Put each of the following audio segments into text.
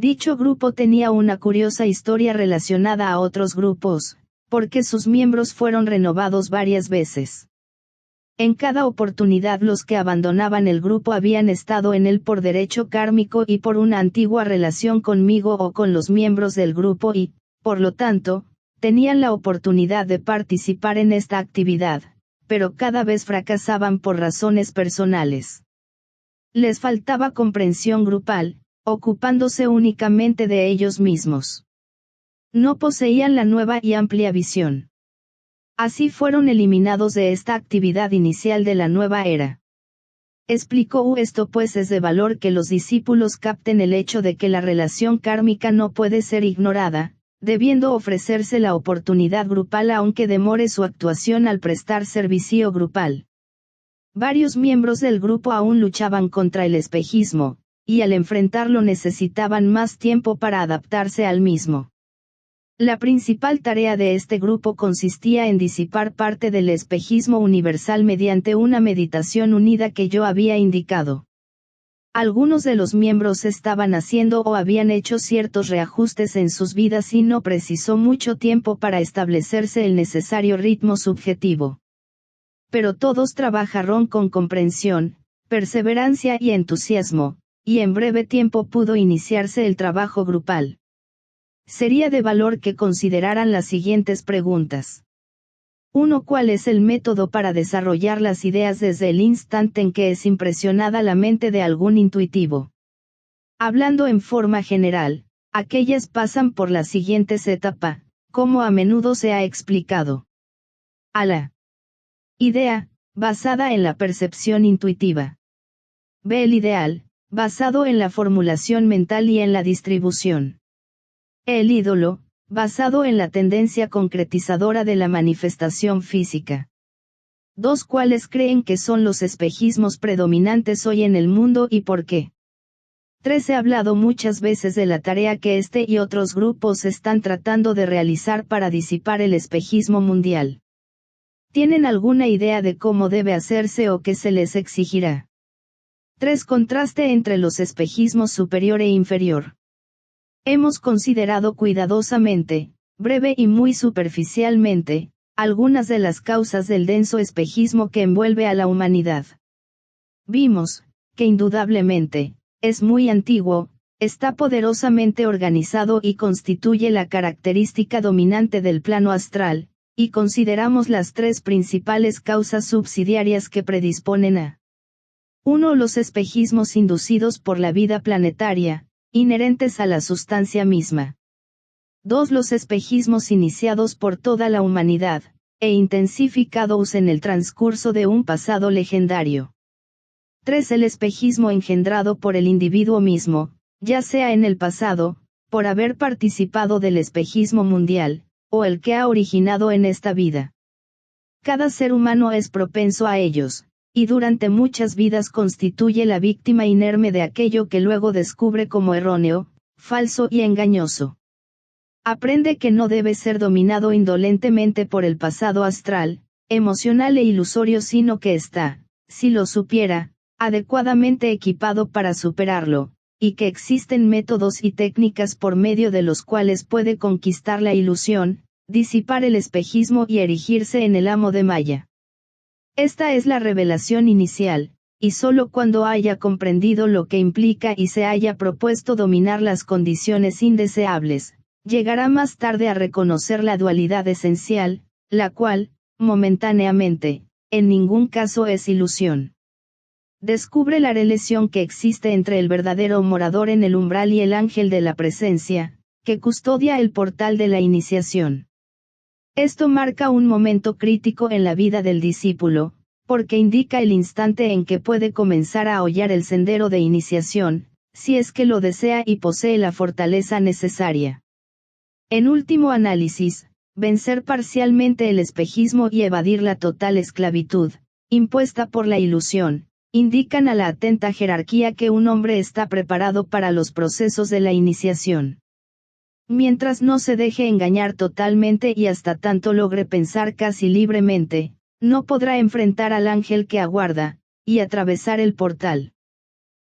Dicho grupo tenía una curiosa historia relacionada a otros grupos, porque sus miembros fueron renovados varias veces. En cada oportunidad los que abandonaban el grupo habían estado en él por derecho kármico y por una antigua relación conmigo o con los miembros del grupo y, por lo tanto, tenían la oportunidad de participar en esta actividad, pero cada vez fracasaban por razones personales. Les faltaba comprensión grupal, ocupándose únicamente de ellos mismos. No poseían la nueva y amplia visión. Así fueron eliminados de esta actividad inicial de la nueva era. Explicó esto pues es de valor que los discípulos capten el hecho de que la relación kármica no puede ser ignorada, debiendo ofrecerse la oportunidad grupal aunque demore su actuación al prestar servicio grupal. Varios miembros del grupo aún luchaban contra el espejismo, y al enfrentarlo necesitaban más tiempo para adaptarse al mismo. La principal tarea de este grupo consistía en disipar parte del espejismo universal mediante una meditación unida que yo había indicado. Algunos de los miembros estaban haciendo o habían hecho ciertos reajustes en sus vidas y no precisó mucho tiempo para establecerse el necesario ritmo subjetivo. Pero todos trabajaron con comprensión, perseverancia y entusiasmo, y en breve tiempo pudo iniciarse el trabajo grupal. Sería de valor que consideraran las siguientes preguntas. 1. ¿Cuál es el método para desarrollar las ideas desde el instante en que es impresionada la mente de algún intuitivo? Hablando en forma general, aquellas pasan por las siguientes etapas, como a menudo se ha explicado. A la idea, basada en la percepción intuitiva. B. El ideal, basado en la formulación mental y en la distribución. El ídolo, basado en la tendencia concretizadora de la manifestación física. 2. ¿Cuáles creen que son los espejismos predominantes hoy en el mundo y por qué? 3. He hablado muchas veces de la tarea que este y otros grupos están tratando de realizar para disipar el espejismo mundial. ¿Tienen alguna idea de cómo debe hacerse o qué se les exigirá? 3. Contraste entre los espejismos superior e inferior. Hemos considerado cuidadosamente, breve y muy superficialmente, algunas de las causas del denso espejismo que envuelve a la humanidad. Vimos, que indudablemente, es muy antiguo, está poderosamente organizado y constituye la característica dominante del plano astral, y consideramos las tres principales causas subsidiarias que predisponen a 1. Los espejismos inducidos por la vida planetaria, inherentes a la sustancia misma. 2. Los espejismos iniciados por toda la humanidad, e intensificados en el transcurso de un pasado legendario. 3. El espejismo engendrado por el individuo mismo, ya sea en el pasado, por haber participado del espejismo mundial, o el que ha originado en esta vida. Cada ser humano es propenso a ellos, y durante muchas vidas constituye la víctima inerme de aquello que luego descubre como erróneo, falso y engañoso. Aprende que no debe ser dominado indolentemente por el pasado astral, emocional e ilusorio, sino que está, si lo supiera, adecuadamente equipado para superarlo, y que existen métodos y técnicas por medio de los cuales puede conquistar la ilusión, disipar el espejismo y erigirse en el amo de Maya. Esta es la revelación inicial, y solo cuando haya comprendido lo que implica y se haya propuesto dominar las condiciones indeseables, llegará más tarde a reconocer la dualidad esencial, la cual, momentáneamente, en ningún caso es ilusión. Descubre la relación que existe entre el verdadero morador en el umbral y el ángel de la presencia, que custodia el portal de la iniciación. Esto marca un momento crítico en la vida del discípulo, porque indica el instante en que puede comenzar a hollar el sendero de iniciación, si es que lo desea y posee la fortaleza necesaria. En último análisis, vencer parcialmente el espejismo y evadir la total esclavitud, impuesta por la ilusión, indican a la atenta jerarquía que un hombre está preparado para los procesos de la iniciación. Mientras no se deje engañar totalmente y hasta tanto logre pensar casi libremente, no podrá enfrentar al ángel que aguarda, y atravesar el portal.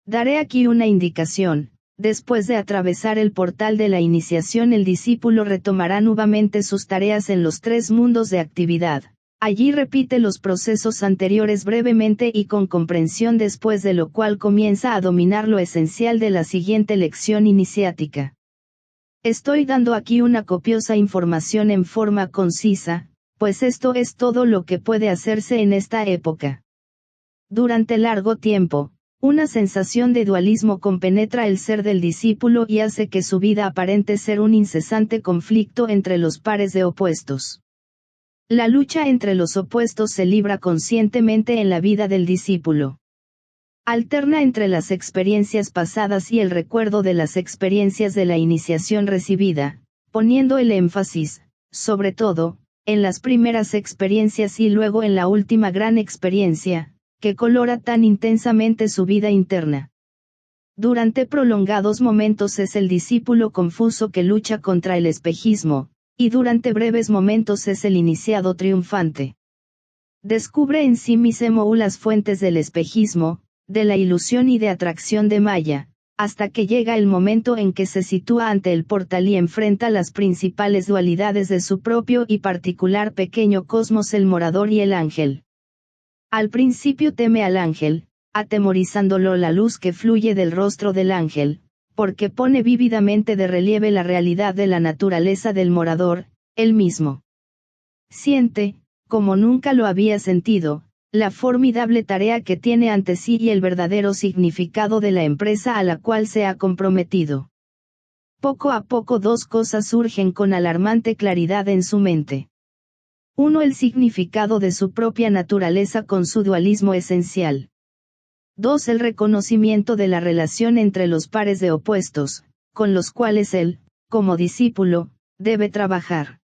Daré aquí una indicación, Después de atravesar el portal de la iniciación, el discípulo retomará nuevamente sus tareas en los 3 mundos de actividad. Allí repite los procesos anteriores brevemente y con comprensión, después de lo cual comienza a dominar lo esencial de la siguiente lección iniciática. Estoy dando aquí una copiosa información en forma concisa, pues esto es todo lo que puede hacerse en esta época. Durante largo tiempo, una sensación de dualismo compenetra el ser del discípulo y hace que su vida aparente ser un incesante conflicto entre los pares de opuestos. La lucha entre los opuestos se libra conscientemente en la vida del discípulo. Alterna entre las experiencias pasadas y el recuerdo de las experiencias de la iniciación recibida, poniendo el énfasis, sobre todo, en las primeras experiencias y luego en la última gran experiencia, que colora tan intensamente su vida interna. Durante prolongados momentos es el discípulo confuso que lucha contra el espejismo, y durante breves momentos es el iniciado triunfante. Descubre en sí mismo las fuentes del espejismo, de la ilusión y de atracción de Maya, hasta que llega el momento en que se sitúa ante el portal y enfrenta las principales dualidades de su propio y particular pequeño cosmos, el morador y el ángel. Al principio teme al ángel, atemorizándolo la luz que fluye del rostro del ángel, porque pone vívidamente de relieve la realidad de la naturaleza del morador, él mismo. Siente, como nunca lo había sentido, la formidable tarea que tiene ante sí y el verdadero significado de la empresa a la cual se ha comprometido. Poco a poco 2 cosas surgen con alarmante claridad en su mente. 1. El significado de su propia naturaleza con su dualismo esencial. 2. El reconocimiento de la relación entre los pares de opuestos, con los cuales él, como discípulo, debe trabajar.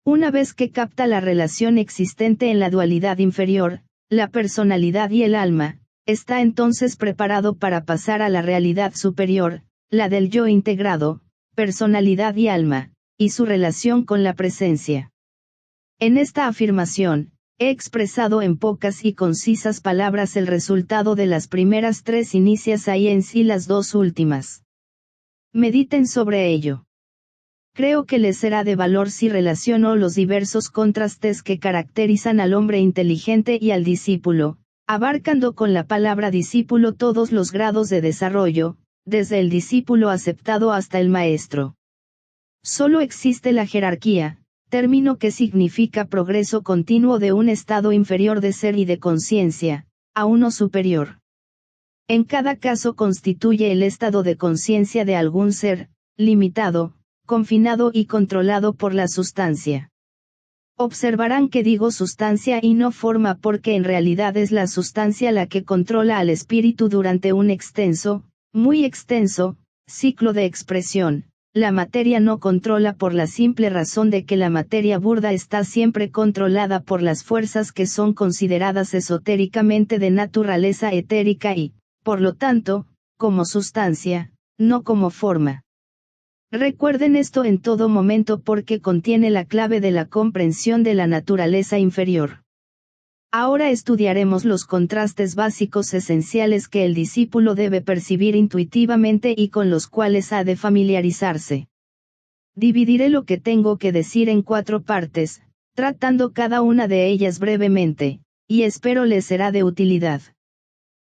Una vez que capta la relación existente en la dualidad inferior, la personalidad y el alma, está entonces preparado para pasar a la realidad superior, la del yo integrado, personalidad y alma, y su relación con la presencia. En esta afirmación, he expresado en pocas y concisas palabras el resultado de las primeras 3 inicias y en sí las 2 últimas. Mediten sobre ello. Creo que les será de valor si relaciono los diversos contrastes que caracterizan al hombre inteligente y al discípulo, abarcando con la palabra discípulo todos los grados de desarrollo, desde el discípulo aceptado hasta el maestro. Solo existe la jerarquía, término que significa progreso continuo de un estado inferior de ser y de conciencia, a uno superior. En cada caso constituye el estado de conciencia de algún ser, limitado, confinado y controlado por la sustancia. Observarán que digo sustancia y no forma porque en realidad es la sustancia la que controla al espíritu durante un extenso, muy extenso, ciclo de expresión. La materia no controla por la simple razón de que la materia burda está siempre controlada por las fuerzas que son consideradas esotéricamente de naturaleza etérica y, por lo tanto, como sustancia, no como forma. Recuerden esto en todo momento porque contiene la clave de la comprensión de la naturaleza inferior. Ahora estudiaremos los contrastes básicos esenciales que el discípulo debe percibir intuitivamente y con los cuales ha de familiarizarse. Dividiré lo que tengo que decir en 4 partes, tratando cada una de ellas brevemente, y espero les será de utilidad.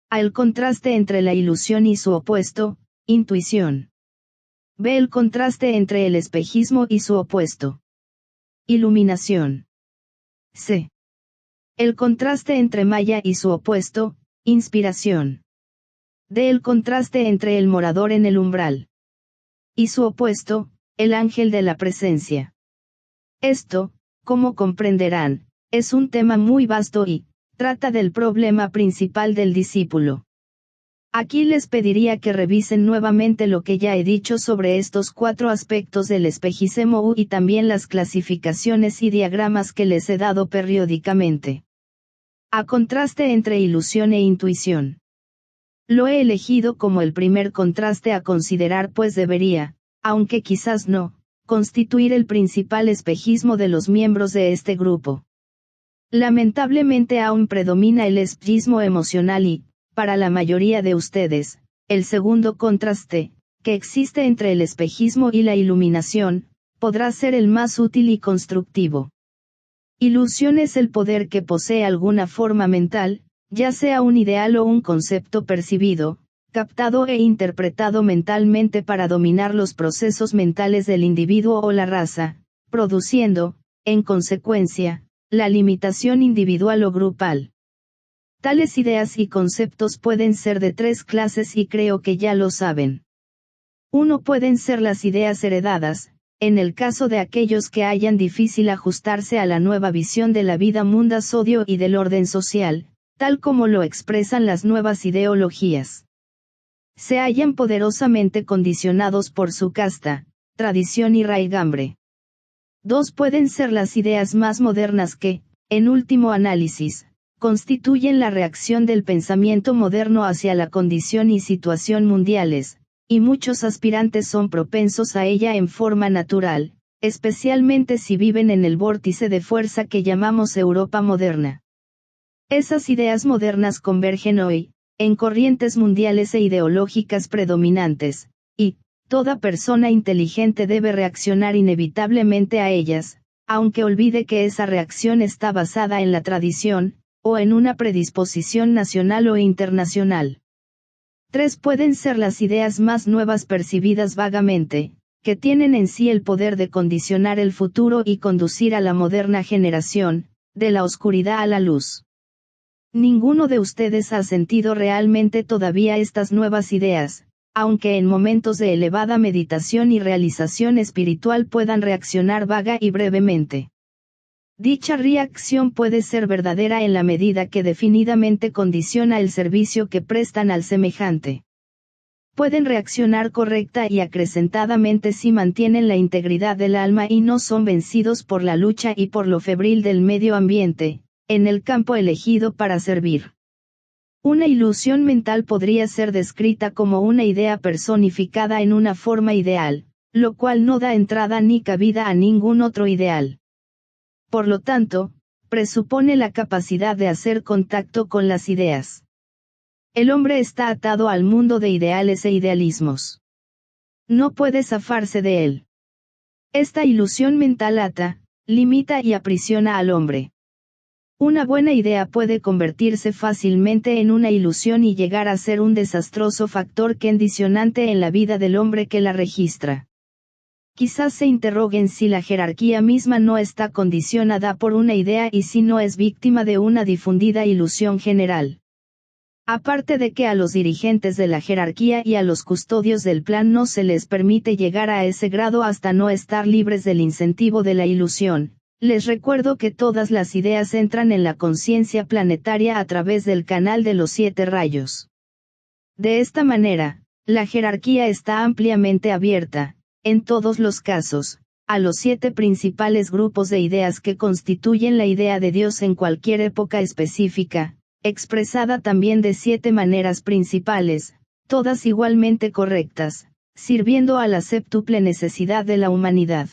A. El contraste entre la ilusión y su opuesto, intuición. B. El contraste entre el espejismo y su opuesto, iluminación. C. El contraste entre Maya y su opuesto, inspiración. D. El contraste entre el morador en el umbral y su opuesto, el ángel de la presencia. Esto, como comprenderán, es un tema muy vasto y trata del problema principal del discípulo. Aquí les pediría que revisen nuevamente lo que ya he dicho sobre estos 4 aspectos del espejismo y también las clasificaciones y diagramas que les he dado periódicamente. A. Contraste entre ilusión e intuición. Lo he elegido como el primer contraste a considerar pues debería, aunque quizás no, constituir el principal espejismo de los miembros de este grupo. Lamentablemente aún predomina el espejismo emocional y, para la mayoría de ustedes, el segundo contraste, que existe entre el espejismo y la iluminación, podrá ser el más útil y constructivo. Ilusión es el poder que posee alguna forma mental, ya sea un ideal o un concepto percibido, captado e interpretado mentalmente para dominar los procesos mentales del individuo o la raza, produciendo, en consecuencia, la limitación individual o grupal. Tales ideas y conceptos pueden ser de tres clases y creo que ya lo saben. 1. Pueden ser las ideas heredadas, en el caso de aquellos que hayan difícil ajustarse a la nueva visión de la vida munda sodio y del orden social, tal como lo expresan las nuevas ideologías. Se hallan poderosamente condicionados por su casta, tradición y raigambre. 2. Pueden ser las ideas más modernas que, en último análisis, constituyen la reacción del pensamiento moderno hacia la condición y situación mundiales, y muchos aspirantes son propensos a ella en forma natural, especialmente si viven en el vórtice de fuerza que llamamos Europa moderna. Esas ideas modernas convergen hoy, en corrientes mundiales e ideológicas predominantes, y, toda persona inteligente debe reaccionar inevitablemente a ellas, aunque olvide que esa reacción está basada en la tradición, o en una predisposición nacional o internacional. 3. Pueden ser las ideas más nuevas percibidas vagamente, que tienen en sí el poder de condicionar el futuro y conducir a la moderna generación, de la oscuridad a la luz. Ninguno de ustedes ha sentido realmente todavía estas nuevas ideas, aunque en momentos de elevada meditación y realización espiritual puedan reaccionar vaga y brevemente. Dicha reacción puede ser verdadera en la medida que definidamente condiciona el servicio que prestan al semejante. Pueden reaccionar correcta y acrecentadamente si mantienen la integridad del alma y no son vencidos por la lucha y por lo febril del medio ambiente, en el campo elegido para servir. Una ilusión mental podría ser descrita como una idea personificada en una forma ideal, lo cual no da entrada ni cabida a ningún otro ideal. Por lo tanto, presupone la capacidad de hacer contacto con las ideas. El hombre está atado al mundo de ideales e idealismos. No puede zafarse de él. Esta ilusión mental ata, limita y aprisiona al hombre. Una buena idea puede convertirse fácilmente en una ilusión y llegar a ser un desastroso factor condicionante en la vida del hombre que la registra. Quizás se interroguen si la jerarquía misma no está condicionada por una idea y si no es víctima de una difundida ilusión general. Aparte de que a los dirigentes de la jerarquía y a los custodios del plan no se les permite llegar a ese grado hasta no estar libres del incentivo de la ilusión, les recuerdo que todas las ideas entran en la conciencia planetaria a través del canal de los 7 rayos. De esta manera, la jerarquía está ampliamente abierta, en todos los casos, a los 7 principales grupos de ideas que constituyen la idea de Dios en cualquier época específica, expresada también de 7 maneras principales, todas igualmente correctas, sirviendo a la séptuple necesidad de la humanidad.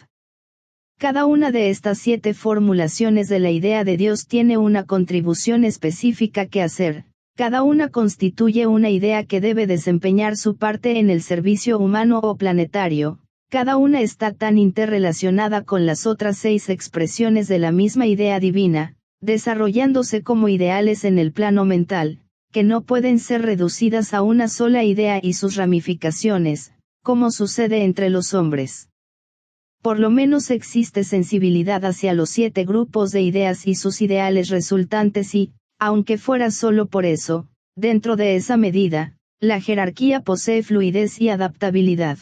Cada una de estas 7 formulaciones de la idea de Dios tiene una contribución específica que hacer. Cada una constituye una idea que debe desempeñar su parte en el servicio humano o planetario. Cada una está tan interrelacionada con las otras 6 expresiones de la misma idea divina, desarrollándose como ideales en el plano mental, que no pueden ser reducidas a una sola idea y sus ramificaciones, como sucede entre los hombres. Por lo menos existe sensibilidad hacia los 7 grupos de ideas y sus ideales resultantes y, aunque fuera solo por eso, dentro de esa medida, la jerarquía posee fluidez y adaptabilidad.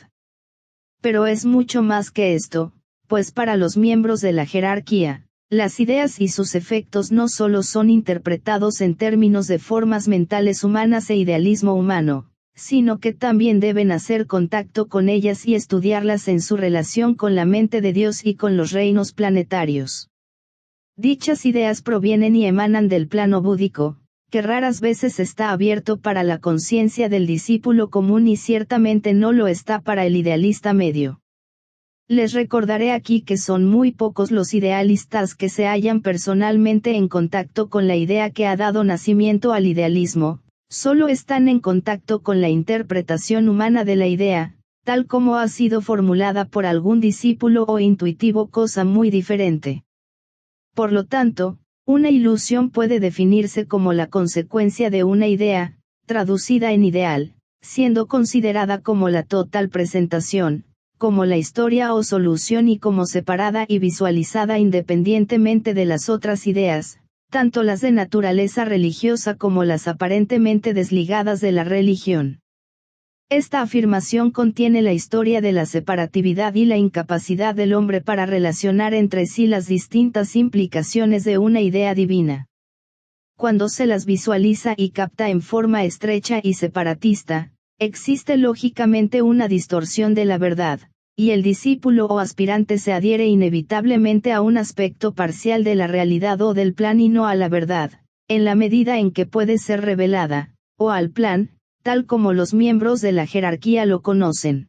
Pero es mucho más que esto, pues para los miembros de la jerarquía, las ideas y sus efectos no solo son interpretados en términos de formas mentales humanas e idealismo humano, sino que también deben hacer contacto con ellas y estudiarlas en su relación con la mente de Dios y con los reinos planetarios. Dichas ideas provienen y emanan del plano búdico, que raras veces está abierto para la conciencia del discípulo común y ciertamente no lo está para el idealista medio. Les recordaré aquí que son muy pocos los idealistas que se hallan personalmente en contacto con la idea que ha dado nacimiento al idealismo, solo están en contacto con la interpretación humana de la idea, tal como ha sido formulada por algún discípulo o intuitivo, cosa muy diferente. Por lo tanto, una ilusión puede definirse como la consecuencia de una idea, traducida en ideal, siendo considerada como la total presentación, como la historia o solución y como separada y visualizada independientemente de las otras ideas, tanto las de naturaleza religiosa como las aparentemente desligadas de la religión. Esta afirmación contiene la historia de la separatividad y la incapacidad del hombre para relacionar entre sí las distintas implicaciones de una idea divina. Cuando se las visualiza y capta en forma estrecha y separatista, existe lógicamente una distorsión de la verdad, y el discípulo o aspirante se adhiere inevitablemente a un aspecto parcial de la realidad o del plan y no a la verdad, en la medida en que puede ser revelada, o al plan, tal como los miembros de la jerarquía lo conocen.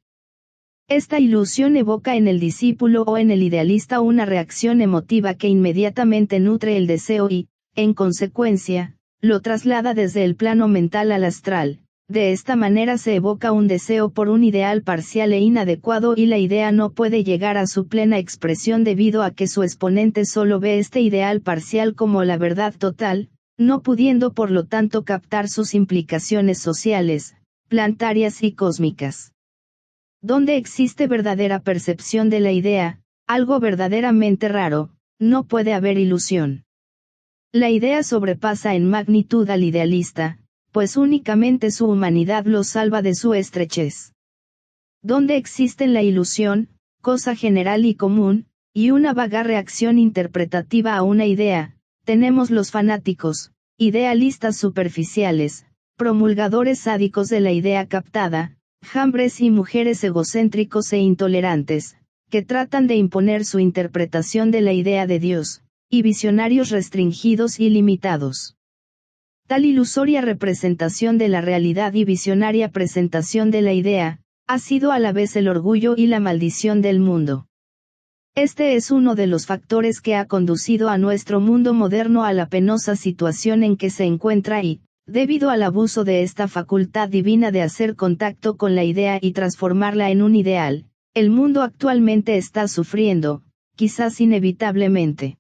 Esta ilusión evoca en el discípulo o en el idealista una reacción emotiva que inmediatamente nutre el deseo y, en consecuencia, lo traslada desde el plano mental al astral. De esta manera se evoca un deseo por un ideal parcial e inadecuado y la idea no puede llegar a su plena expresión debido a que su exponente solo ve este ideal parcial como la verdad total, no pudiendo por lo tanto captar sus implicaciones sociales, planetarias y cósmicas. Donde existe verdadera percepción de la idea, algo verdaderamente raro, no puede haber ilusión. La idea sobrepasa en magnitud al idealista, pues únicamente su humanidad lo salva de su estrechez. Donde existe la ilusión, cosa general y común, y una vaga reacción interpretativa a una idea, tenemos los fanáticos, idealistas superficiales, promulgadores sádicos de la idea captada, hombres y mujeres egocéntricos e intolerantes, que tratan de imponer su interpretación de la idea de Dios, y visionarios restringidos y limitados. Tal ilusoria representación de la realidad y visionaria presentación de la idea, ha sido a la vez el orgullo y la maldición del mundo. Este es uno de los factores que ha conducido a nuestro mundo moderno a la penosa situación en que se encuentra y, debido al abuso de esta facultad divina de hacer contacto con la idea y transformarla en un ideal, el mundo actualmente está sufriendo, quizás inevitablemente,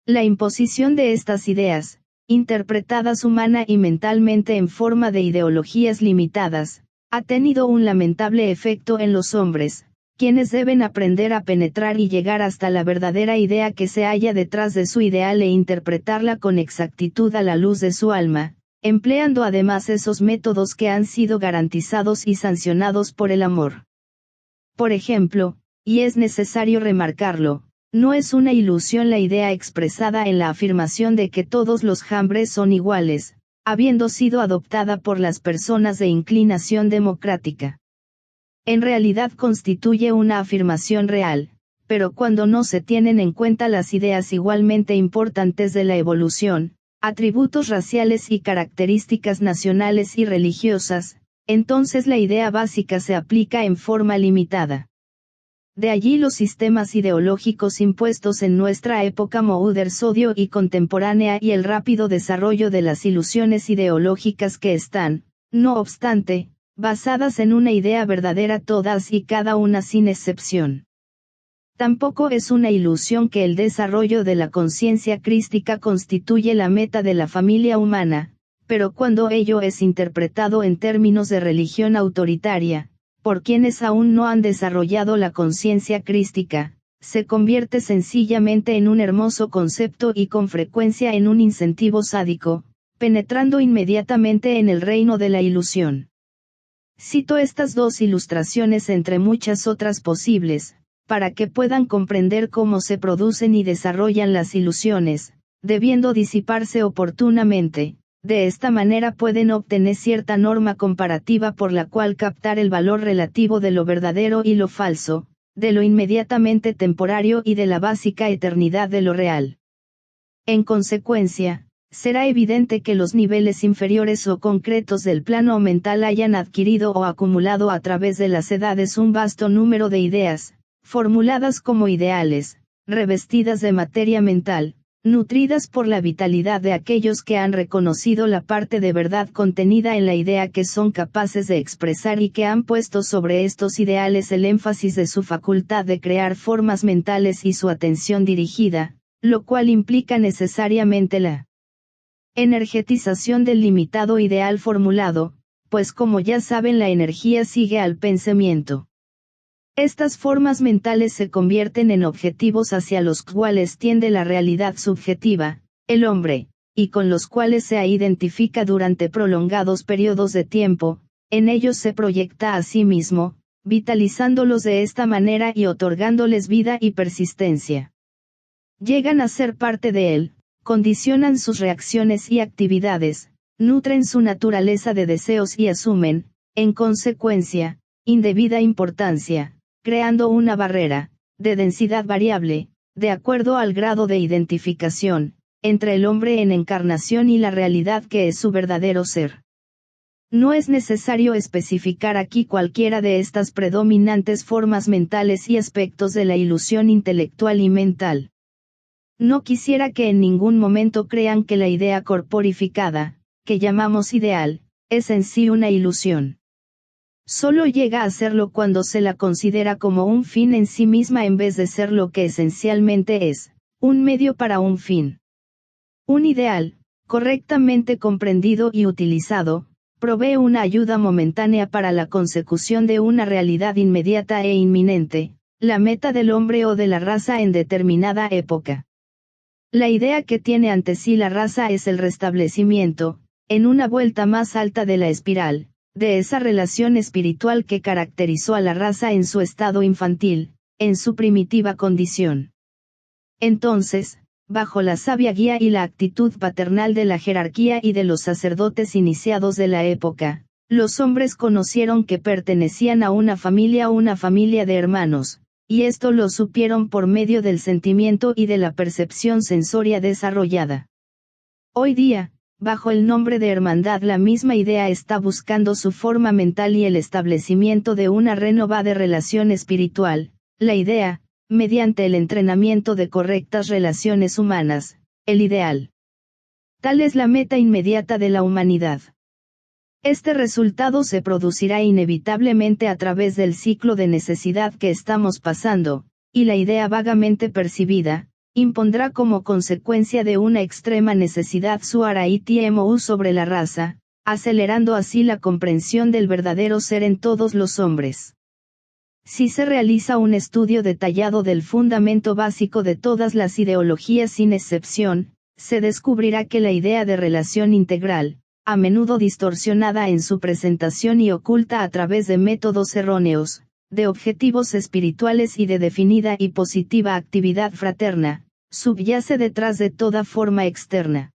la imposición de estas ideas, interpretadas humana y mentalmente en forma de ideologías limitadas, ha tenido un lamentable efecto en los hombres, quienes deben aprender a penetrar y llegar hasta la verdadera idea que se halla detrás de su ideal e interpretarla con exactitud a la luz de su alma, empleando además esos métodos que han sido garantizados y sancionados por el amor. Por ejemplo, y es necesario remarcarlo, no es una ilusión la idea expresada en la afirmación de que todos los hombres son iguales, habiendo sido adoptada por las personas de inclinación democrática. En realidad constituye una afirmación real, pero cuando no se tienen en cuenta las ideas igualmente importantes de la evolución, atributos raciales y características nacionales y religiosas, entonces la idea básica se aplica en forma limitada. De allí los sistemas ideológicos impuestos en nuestra época moderna y contemporánea y el rápido desarrollo de las ilusiones ideológicas que están, no obstante, basadas en una idea verdadera todas y cada una sin excepción. Tampoco es una ilusión que el desarrollo de la conciencia crística constituye la meta de la familia humana, pero cuando ello es interpretado en términos de religión autoritaria, por quienes aún no han desarrollado la conciencia crística, se convierte sencillamente en un hermoso concepto y con frecuencia en un incentivo sádico, penetrando inmediatamente en el reino de la ilusión. Cito estas dos ilustraciones entre muchas otras posibles, para que puedan comprender cómo se producen y desarrollan las ilusiones, debiendo disiparse oportunamente. De esta manera pueden obtener cierta norma comparativa por la cual captar el valor relativo de lo verdadero y lo falso, de lo inmediatamente temporario y de la básica eternidad de lo real. En consecuencia, será evidente que los niveles inferiores o concretos del plano mental hayan adquirido o acumulado a través de las edades un vasto número de ideas, formuladas como ideales, revestidas de materia mental, nutridas por la vitalidad de aquellos que han reconocido la parte de verdad contenida en la idea que son capaces de expresar y que han puesto sobre estos ideales el énfasis de su facultad de crear formas mentales y su atención dirigida, lo cual implica necesariamente la energetización del limitado ideal formulado, pues como ya saben la energía sigue al pensamiento. Estas formas mentales se convierten en objetivos hacia los cuales tiende la realidad subjetiva, el hombre, y con los cuales se identifica durante prolongados periodos de tiempo, en ellos se proyecta a sí mismo, vitalizándolos de esta manera y otorgándoles vida y persistencia. Llegan a ser parte de él, condicionan sus reacciones y actividades, nutren su naturaleza de deseos y asumen, en consecuencia, indebida importancia, creando una barrera, de densidad variable, de acuerdo al grado de identificación, entre el hombre en encarnación y la realidad que es su verdadero ser. No es necesario especificar aquí cualquiera de estas predominantes formas mentales y aspectos de la ilusión intelectual y mental. No quisiera que en ningún momento crean que la idea corporificada, que llamamos ideal, es en sí una ilusión. Solo llega a serlo cuando se la considera como un fin en sí misma en vez de ser lo que esencialmente es, un medio para un fin. Un ideal, correctamente comprendido y utilizado, provee una ayuda momentánea para la consecución de una realidad inmediata e inminente, la meta del hombre o de la raza en determinada época. La idea que tiene ante sí la raza es el restablecimiento, en una vuelta más alta de la espiral, de esa relación espiritual que caracterizó a la raza en su estado infantil, en su primitiva condición. Entonces, bajo la sabia guía y la actitud paternal de la jerarquía y de los sacerdotes iniciados de la época, los hombres conocieron que pertenecían a una familia de hermanos, y esto lo supieron por medio del sentimiento y de la percepción sensoria desarrollada. Hoy día, bajo el nombre de hermandad, la misma idea está buscando su forma mental y el establecimiento de una renovada relación espiritual, la idea, mediante el entrenamiento de correctas relaciones humanas, el ideal. Tal es la meta inmediata de la humanidad. Este resultado se producirá inevitablemente a través del ciclo de necesidad que estamos pasando, y la idea vagamente percibida, impondrá como consecuencia de una extrema necesidad su araitmo sobre la raza, acelerando así la comprensión del verdadero ser en todos los hombres. Si se realiza un estudio detallado del fundamento básico de todas las ideologías sin excepción, se descubrirá que la idea de relación integral, a menudo distorsionada en su presentación y oculta a través de métodos erróneos, de objetivos espirituales y de definida y positiva actividad fraterna, subyace detrás de toda forma externa.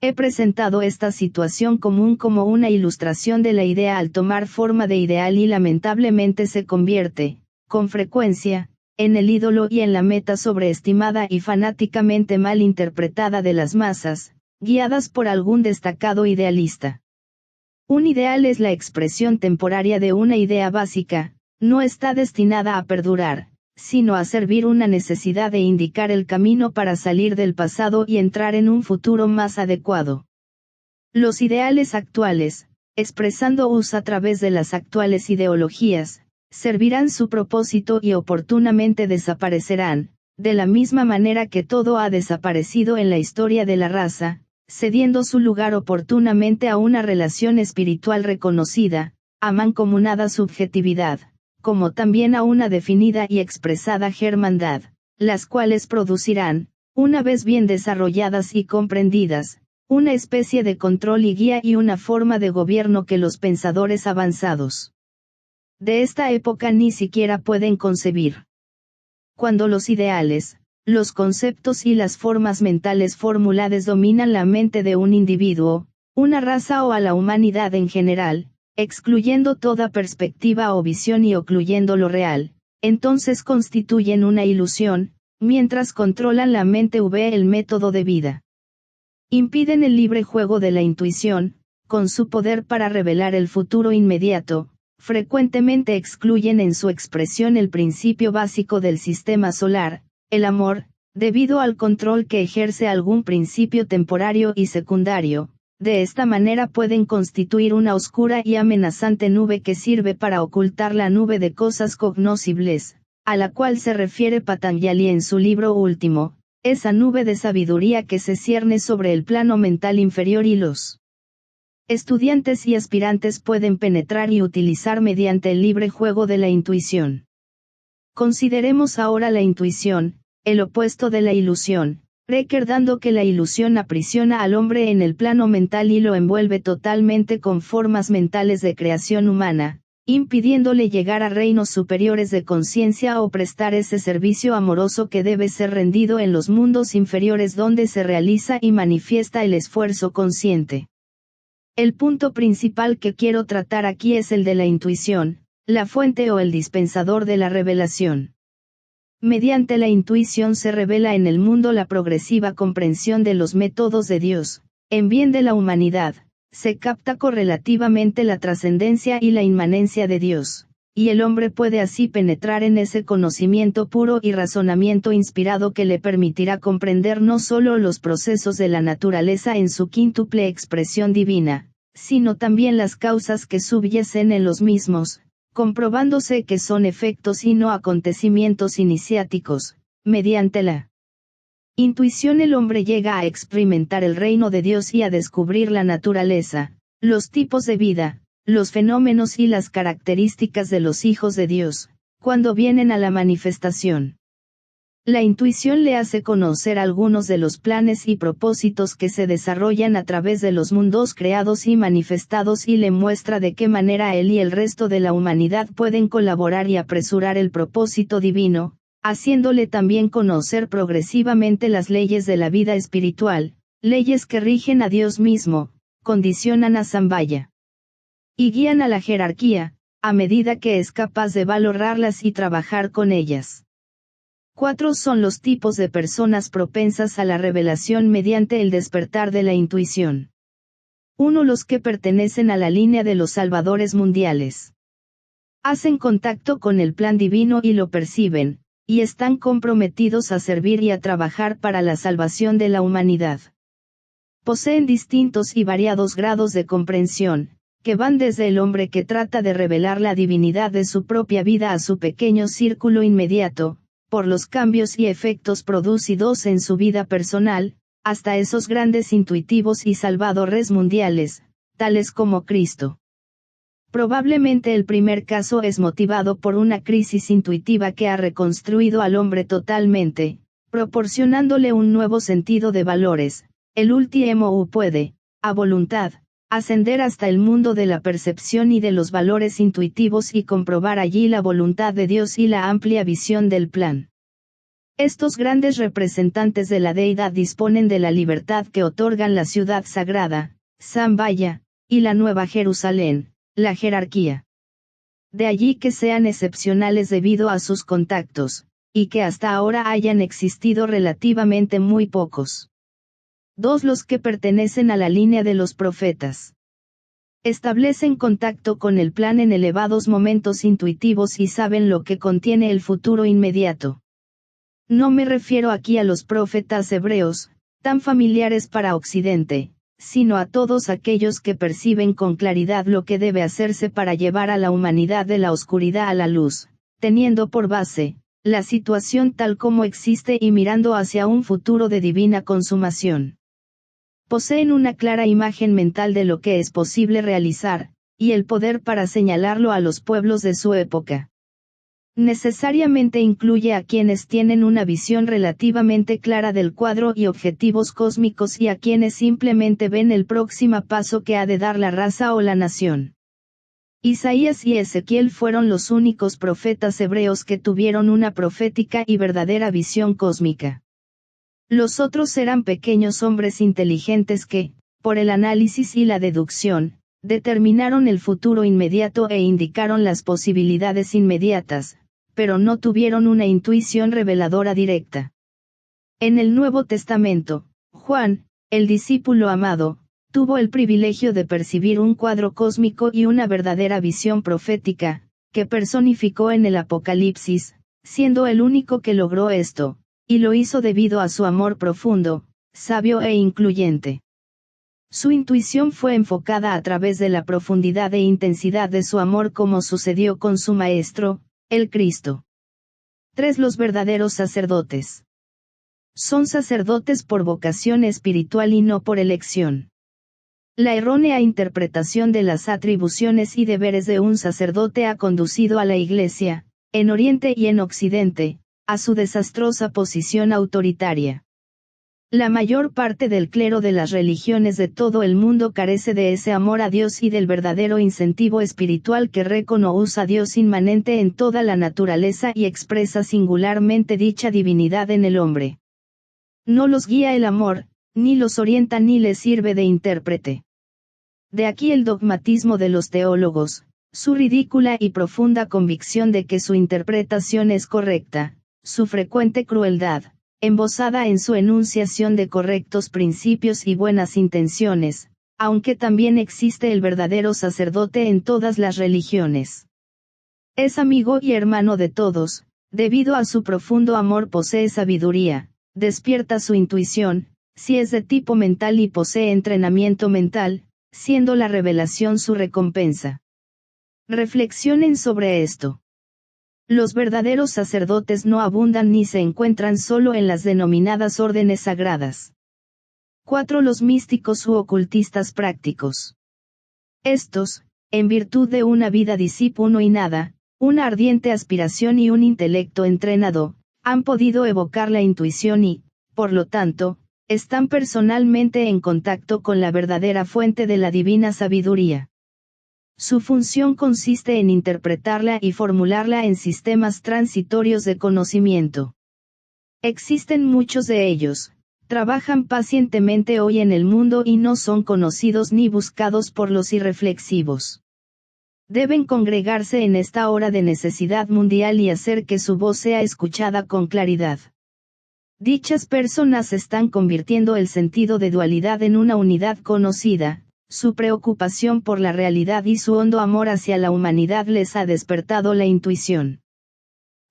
He presentado esta situación común como una ilustración de la idea al tomar forma de ideal y lamentablemente se convierte, con frecuencia, en el ídolo y en la meta sobreestimada y fanáticamente mal interpretada de las masas, guiadas por algún destacado idealista. Un ideal es la expresión temporaria de una idea básica, no está destinada a perdurar, sino a servir una necesidad de indicar el camino para salir del pasado y entrar en un futuro más adecuado. Los ideales actuales, expresándolos a través de las actuales ideologías, servirán su propósito y oportunamente desaparecerán, de la misma manera que todo ha desaparecido en la historia de la raza, cediendo su lugar oportunamente a una relación espiritual reconocida, a mancomunada subjetividad, como también a una definida y expresada germandad, las cuales producirán, una vez bien desarrolladas y comprendidas, una especie de control y guía y una forma de gobierno que los pensadores avanzados de esta época ni siquiera pueden concebir. Cuando los ideales, los conceptos y las formas mentales formuladas dominan la mente de un individuo, una raza o a la humanidad en general, excluyendo toda perspectiva o visión y ocluyendo lo real, entonces constituyen una ilusión, mientras controlan la mente el método de vida. Impiden el libre juego de la intuición, con su poder para revelar el futuro inmediato, frecuentemente excluyen en su expresión el principio básico del sistema solar, el amor, debido al control que ejerce algún principio temporario y secundario. De esta manera pueden constituir una oscura y amenazante nube que sirve para ocultar la nube de cosas cognoscibles, a la cual se refiere Patanjali en su libro último, esa nube de sabiduría que se cierne sobre el plano mental inferior y los estudiantes y aspirantes pueden penetrar y utilizar mediante el libre juego de la intuición. Consideremos ahora la intuición, el opuesto de la ilusión, recordando que la ilusión aprisiona al hombre en el plano mental y lo envuelve totalmente con formas mentales de creación humana, impidiéndole llegar a reinos superiores de conciencia o prestar ese servicio amoroso que debe ser rendido en los mundos inferiores donde se realiza y manifiesta el esfuerzo consciente. El punto principal que quiero tratar aquí es el de la intuición, la fuente o el dispensador de la revelación. Mediante la intuición se revela en el mundo la progresiva comprensión de los métodos de Dios, en bien de la humanidad, se capta correlativamente la trascendencia y la inmanencia de Dios, y el hombre puede así penetrar en ese conocimiento puro y razonamiento inspirado que le permitirá comprender no solo los procesos de la naturaleza en su quíntuple expresión divina, sino también las causas que subyacen en los mismos, comprobándose que son efectos y no acontecimientos iniciáticos. Mediante la intuición el hombre llega a experimentar el reino de Dios y a descubrir la naturaleza, los tipos de vida, los fenómenos y las características de los hijos de Dios, cuando vienen a la manifestación. La intuición le hace conocer algunos de los planes y propósitos que se desarrollan a través de los mundos creados y manifestados y le muestra de qué manera él y el resto de la humanidad pueden colaborar y apresurar el propósito divino, haciéndole también conocer progresivamente las leyes de la vida espiritual, leyes que rigen a Dios mismo, condicionan a Sambhaya y guían a la jerarquía, a medida que es capaz de valorarlas y trabajar con ellas. 4 son los tipos de personas propensas a la revelación mediante el despertar de la intuición. 1. Los que pertenecen a la línea de los salvadores mundiales. Hacen contacto con el plan divino y lo perciben, y están comprometidos a servir y a trabajar para la salvación de la humanidad. Poseen distintos y variados grados de comprensión, que van desde el hombre que trata de revelar la divinidad de su propia vida a su pequeño círculo inmediato, por los cambios y efectos producidos en su vida personal, hasta esos grandes intuitivos y salvadores mundiales, tales como Cristo. Probablemente el primer caso es motivado por una crisis intuitiva que ha reconstruido al hombre totalmente, proporcionándole un nuevo sentido de valores. El último puede, a voluntad, ascender hasta el mundo de la percepción y de los valores intuitivos y comprobar allí la voluntad de Dios y la amplia visión del plan. Estos grandes representantes de la deidad disponen de la libertad que otorgan la ciudad sagrada, Sambhaya, y la Nueva Jerusalén, la jerarquía. De allí que sean excepcionales debido a sus contactos, y que hasta ahora hayan existido relativamente muy pocos. 2. Los que pertenecen a la línea de los profetas. Establecen contacto con el plan en elevados momentos intuitivos y saben lo que contiene el futuro inmediato. No me refiero aquí a los profetas hebreos, tan familiares para Occidente, sino a todos aquellos que perciben con claridad lo que debe hacerse para llevar a la humanidad de la oscuridad a la luz, teniendo por base la situación tal como existe y mirando hacia un futuro de divina consumación. Poseen una clara imagen mental de lo que es posible realizar, y el poder para señalarlo a los pueblos de su época. Necesariamente incluye a quienes tienen una visión relativamente clara del cuadro y objetivos cósmicos y a quienes simplemente ven el próximo paso que ha de dar la raza o la nación. Isaías y Ezequiel fueron los únicos profetas hebreos que tuvieron una profética y verdadera visión cósmica. Los otros eran pequeños hombres inteligentes que, por el análisis y la deducción, determinaron el futuro inmediato e indicaron las posibilidades inmediatas, pero no tuvieron una intuición reveladora directa. En el Nuevo Testamento, Juan, el discípulo amado, tuvo el privilegio de percibir un cuadro cósmico y una verdadera visión profética, que personificó en el Apocalipsis, siendo el único que logró esto, y lo hizo debido a su amor profundo, sabio e incluyente. Su intuición fue enfocada a través de la profundidad e intensidad de su amor, como sucedió con su maestro, el Cristo. 3. Los verdaderos sacerdotes. Son sacerdotes por vocación espiritual y no por elección. La errónea interpretación de las atribuciones y deberes de un sacerdote ha conducido a la Iglesia, en Oriente y en Occidente, a su desastrosa posición autoritaria. La mayor parte del clero de las religiones de todo el mundo carece de ese amor a Dios y del verdadero incentivo espiritual que reconoce a Dios inmanente en toda la naturaleza y expresa singularmente dicha divinidad en el hombre. No los guía el amor, ni los orienta ni les sirve de intérprete. De aquí el dogmatismo de los teólogos, su ridícula y profunda convicción de que su interpretación es correcta, su frecuente crueldad, embosada en su enunciación de correctos principios y buenas intenciones, aunque también existe el verdadero sacerdote en todas las religiones. Es amigo y hermano de todos, debido a su profundo amor posee sabiduría, despierta su intuición, si es de tipo mental y posee entrenamiento mental, siendo la revelación su recompensa. Reflexionen sobre esto. Los verdaderos sacerdotes no abundan ni se encuentran solo en las denominadas órdenes sagradas. 4. Los místicos u ocultistas prácticos. Estos, en virtud de una vida discípulo y nada, una ardiente aspiración y un intelecto entrenado, han podido evocar la intuición y, por lo tanto, están personalmente en contacto con la verdadera fuente de la divina sabiduría. Su función consiste en interpretarla y formularla en sistemas transitorios de conocimiento. Existen muchos de ellos, trabajan pacientemente hoy en el mundo y no son conocidos ni buscados por los irreflexivos. Deben congregarse en esta hora de necesidad mundial y hacer que su voz sea escuchada con claridad. Dichas personas están convirtiendo el sentido de dualidad en una unidad conocida. Su preocupación por la realidad y su hondo amor hacia la humanidad les ha despertado la intuición.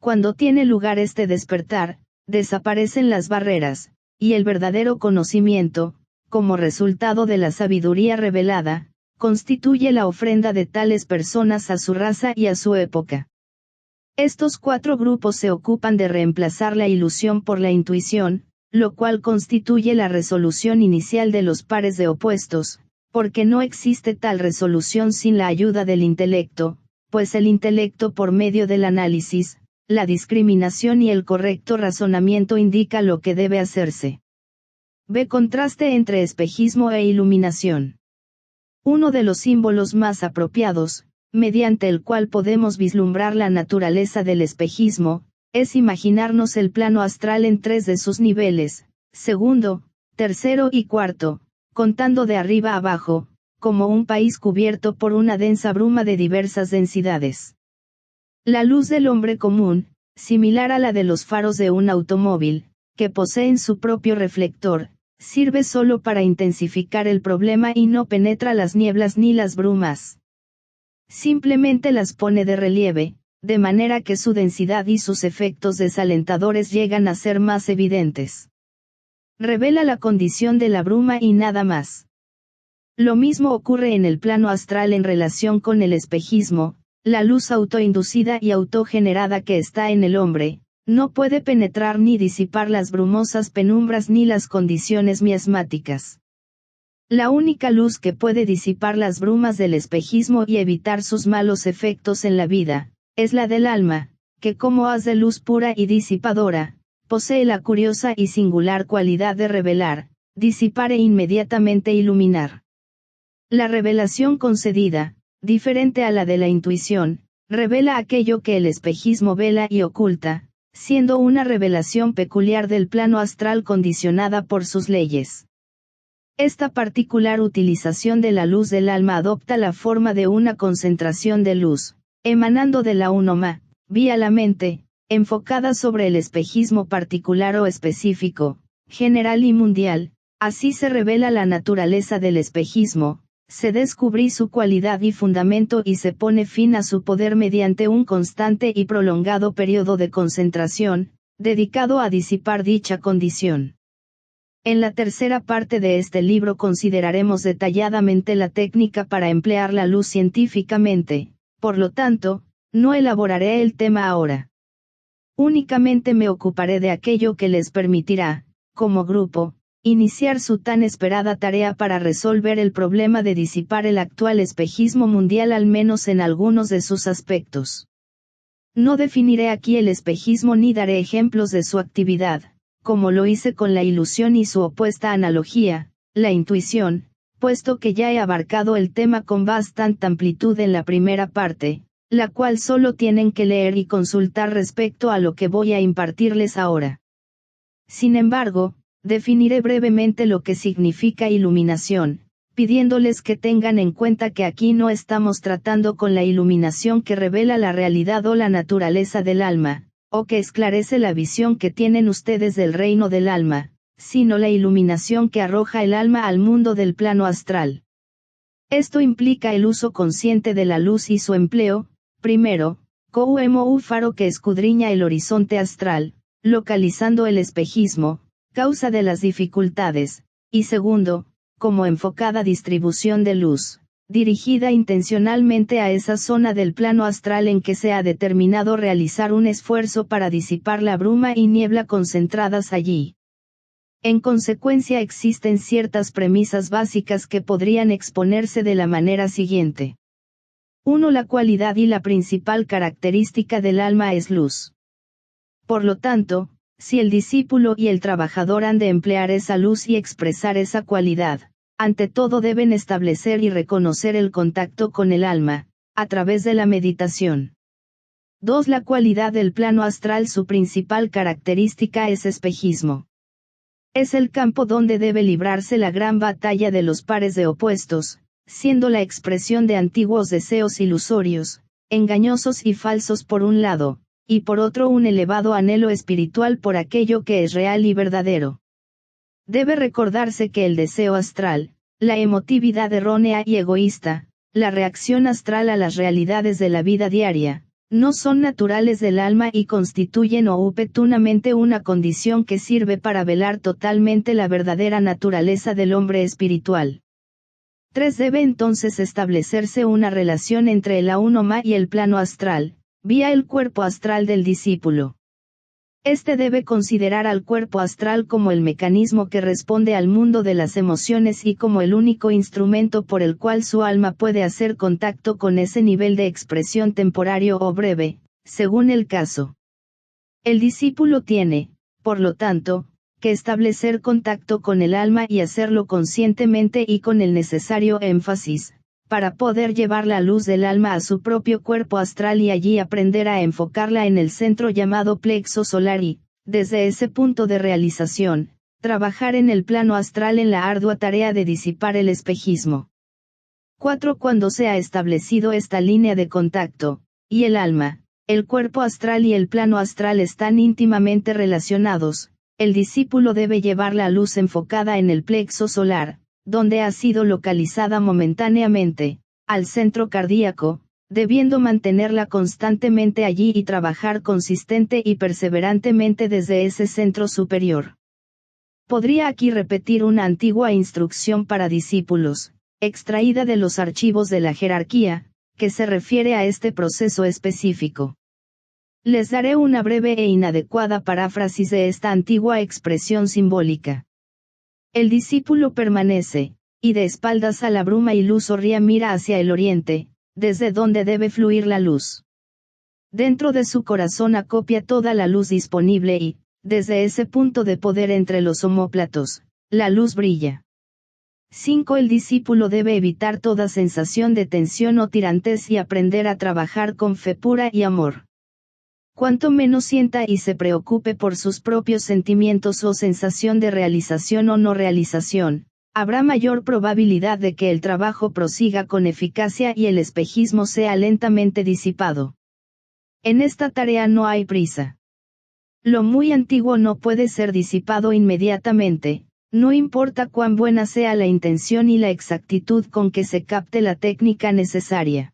Cuando tiene lugar este despertar, desaparecen las barreras, y el verdadero conocimiento, como resultado de la sabiduría revelada, constituye la ofrenda de tales personas a su raza y a su época. Estos 4 grupos se ocupan de reemplazar la ilusión por la intuición, lo cual constituye la resolución inicial de los pares de opuestos, porque no existe tal resolución sin la ayuda del intelecto, pues el intelecto por medio del análisis, la discriminación y el correcto razonamiento indica lo que debe hacerse. Ve contraste entre espejismo e iluminación. Uno de los símbolos más apropiados, mediante el cual podemos vislumbrar la naturaleza del espejismo, es imaginarnos el plano astral en 3 de sus niveles, segundo, tercero y cuarto, contando de arriba a abajo, como un país cubierto por una densa bruma de diversas densidades. La luz del hombre común, similar a la de los faros de un automóvil, que poseen su propio reflector, sirve solo para intensificar el problema y no penetra las nieblas ni las brumas. Simplemente las pone de relieve, de manera que su densidad y sus efectos desalentadores llegan a ser más evidentes. Revela la condición de la bruma y nada más. Lo mismo ocurre en el plano astral en relación con el espejismo, la luz autoinducida y autogenerada que está en el hombre, no puede penetrar ni disipar las brumosas penumbras ni las condiciones miasmáticas. La única luz que puede disipar las brumas del espejismo y evitar sus malos efectos en la vida, es la del alma, que como haz de luz pura y disipadora, posee la curiosa y singular cualidad de revelar, disipar e inmediatamente iluminar. La revelación concedida, diferente a la de la intuición, revela aquello que el espejismo vela y oculta, siendo una revelación peculiar del plano astral condicionada por sus leyes. Esta particular utilización de la luz del alma adopta la forma de una concentración de luz, emanando de la unoma, vía la mente, enfocada sobre el espejismo particular o específico, general y mundial. Así se revela la naturaleza del espejismo, se descubre su cualidad y fundamento y se pone fin a su poder mediante un constante y prolongado periodo de concentración, dedicado a disipar dicha condición. En la tercera parte de este libro consideraremos detalladamente la técnica para emplear la luz científicamente, por lo tanto, no elaboraré el tema ahora. Únicamente me ocuparé de aquello que les permitirá, como grupo, iniciar su tan esperada tarea para resolver el problema de disipar el actual espejismo mundial al menos en algunos de sus aspectos. No definiré aquí el espejismo ni daré ejemplos de su actividad, como lo hice con la ilusión y su opuesta analogía, la intuición, puesto que ya he abarcado el tema con bastante amplitud en la primera parte, la cual solo tienen que leer y consultar respecto a lo que voy a impartirles ahora. Sin embargo, definiré brevemente lo que significa iluminación, pidiéndoles que tengan en cuenta que aquí no estamos tratando con la iluminación que revela la realidad o la naturaleza del alma, o que esclarece la visión que tienen ustedes del reino del alma, sino la iluminación que arroja el alma al mundo del plano astral. Esto implica el uso consciente de la luz y su empleo, primero, como un faro que escudriña el horizonte astral, localizando el espejismo, causa de las dificultades, y segundo, como enfocada distribución de luz, dirigida intencionalmente a esa zona del plano astral en que se ha determinado realizar un esfuerzo para disipar la bruma y niebla concentradas allí. En consecuencia existen ciertas premisas básicas que podrían exponerse de la manera siguiente. 1. La cualidad y la principal característica del alma es luz. Por lo tanto, si el discípulo y el trabajador han de emplear esa luz y expresar esa cualidad, ante todo deben establecer y reconocer el contacto con el alma, a través de la meditación. 2. La cualidad del plano astral, su principal característica es espejismo. Es el campo donde debe librarse la gran batalla de los pares de opuestos, siendo la expresión de antiguos deseos ilusorios, engañosos y falsos por un lado, y por otro un elevado anhelo espiritual por aquello que es real y verdadero. Debe recordarse que el deseo astral, la emotividad errónea y egoísta, la reacción astral a las realidades de la vida diaria, no son naturales del alma y constituyen oportunamente una condición que sirve para velar totalmente la verdadera naturaleza del hombre espiritual. 3. Debe entonces establecerse una relación entre el Aunoma y el plano astral, vía el cuerpo astral del discípulo. Este debe considerar al cuerpo astral como el mecanismo que responde al mundo de las emociones y como el único instrumento por el cual su alma puede hacer contacto con ese nivel de expresión temporario o breve, según el caso. El discípulo tiene, por lo tanto, que establecer contacto con el alma y hacerlo conscientemente y con el necesario énfasis, para poder llevar la luz del alma a su propio cuerpo astral y allí aprender a enfocarla en el centro llamado plexo solar y, desde ese punto de realización, trabajar en el plano astral en la ardua tarea de disipar el espejismo. 4. Cuando se ha establecido esta línea de contacto, y el alma, el cuerpo astral y el plano astral están íntimamente relacionados, el discípulo debe llevar la luz enfocada en el plexo solar, donde ha sido localizada momentáneamente, al centro cardíaco, debiendo mantenerla constantemente allí y trabajar consistente y perseverantemente desde ese centro superior. Podría aquí repetir una antigua instrucción para discípulos, extraída de los archivos de la jerarquía, que se refiere a este proceso específico. Les daré una breve e inadecuada paráfrasis de esta antigua expresión simbólica. El discípulo permanece, y de espaldas a la bruma ilusoria mira hacia el oriente, desde donde debe fluir la luz. Dentro de su corazón acopia toda la luz disponible y, desde ese punto de poder entre los omóplatos, la luz brilla. 5. El discípulo debe evitar toda sensación de tensión o tirantez y aprender a trabajar con fe pura y amor. Cuanto menos sienta y se preocupe por sus propios sentimientos o sensación de realización o no realización, habrá mayor probabilidad de que el trabajo prosiga con eficacia y el espejismo sea lentamente disipado. En esta tarea no hay prisa. Lo muy antiguo no puede ser disipado inmediatamente, no importa cuán buena sea la intención y la exactitud con que se capte la técnica necesaria.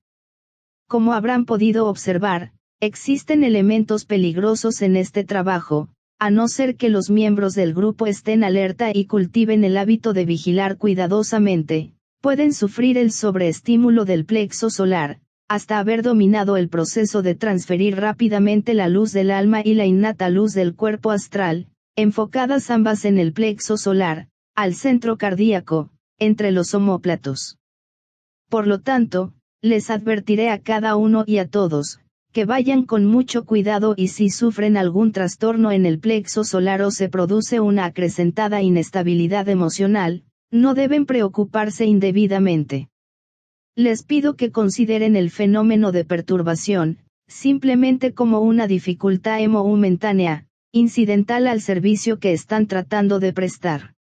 Como habrán podido observar, existen elementos peligrosos en este trabajo, a no ser que los miembros del grupo estén alerta y cultiven el hábito de vigilar cuidadosamente, pueden sufrir el sobreestímulo del plexo solar, hasta haber dominado el proceso de transferir rápidamente la luz del alma y la innata luz del cuerpo astral, enfocadas ambas en el plexo solar, al centro cardíaco, entre los omóplatos. Por lo tanto, les advertiré a cada uno y a todos, que vayan con mucho cuidado y si sufren algún trastorno en el plexo solar o se produce una acrecentada inestabilidad emocional, no deben preocuparse indebidamente. Les pido que consideren el fenómeno de perturbación, simplemente como una dificultad momentánea, incidental al servicio que están tratando de prestar.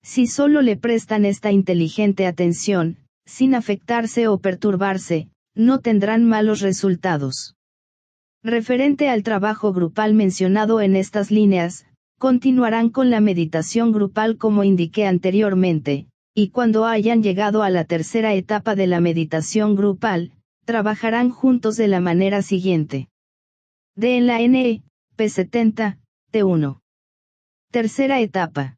Si solo le prestan esta inteligente atención, sin afectarse o perturbarse, no tendrán malos resultados. Referente al trabajo grupal mencionado en estas líneas, continuarán con la meditación grupal como indiqué anteriormente, y cuando hayan llegado a la tercera etapa de la meditación grupal, trabajarán juntos de la manera siguiente. D en la NE, P70, T1. Tercera etapa.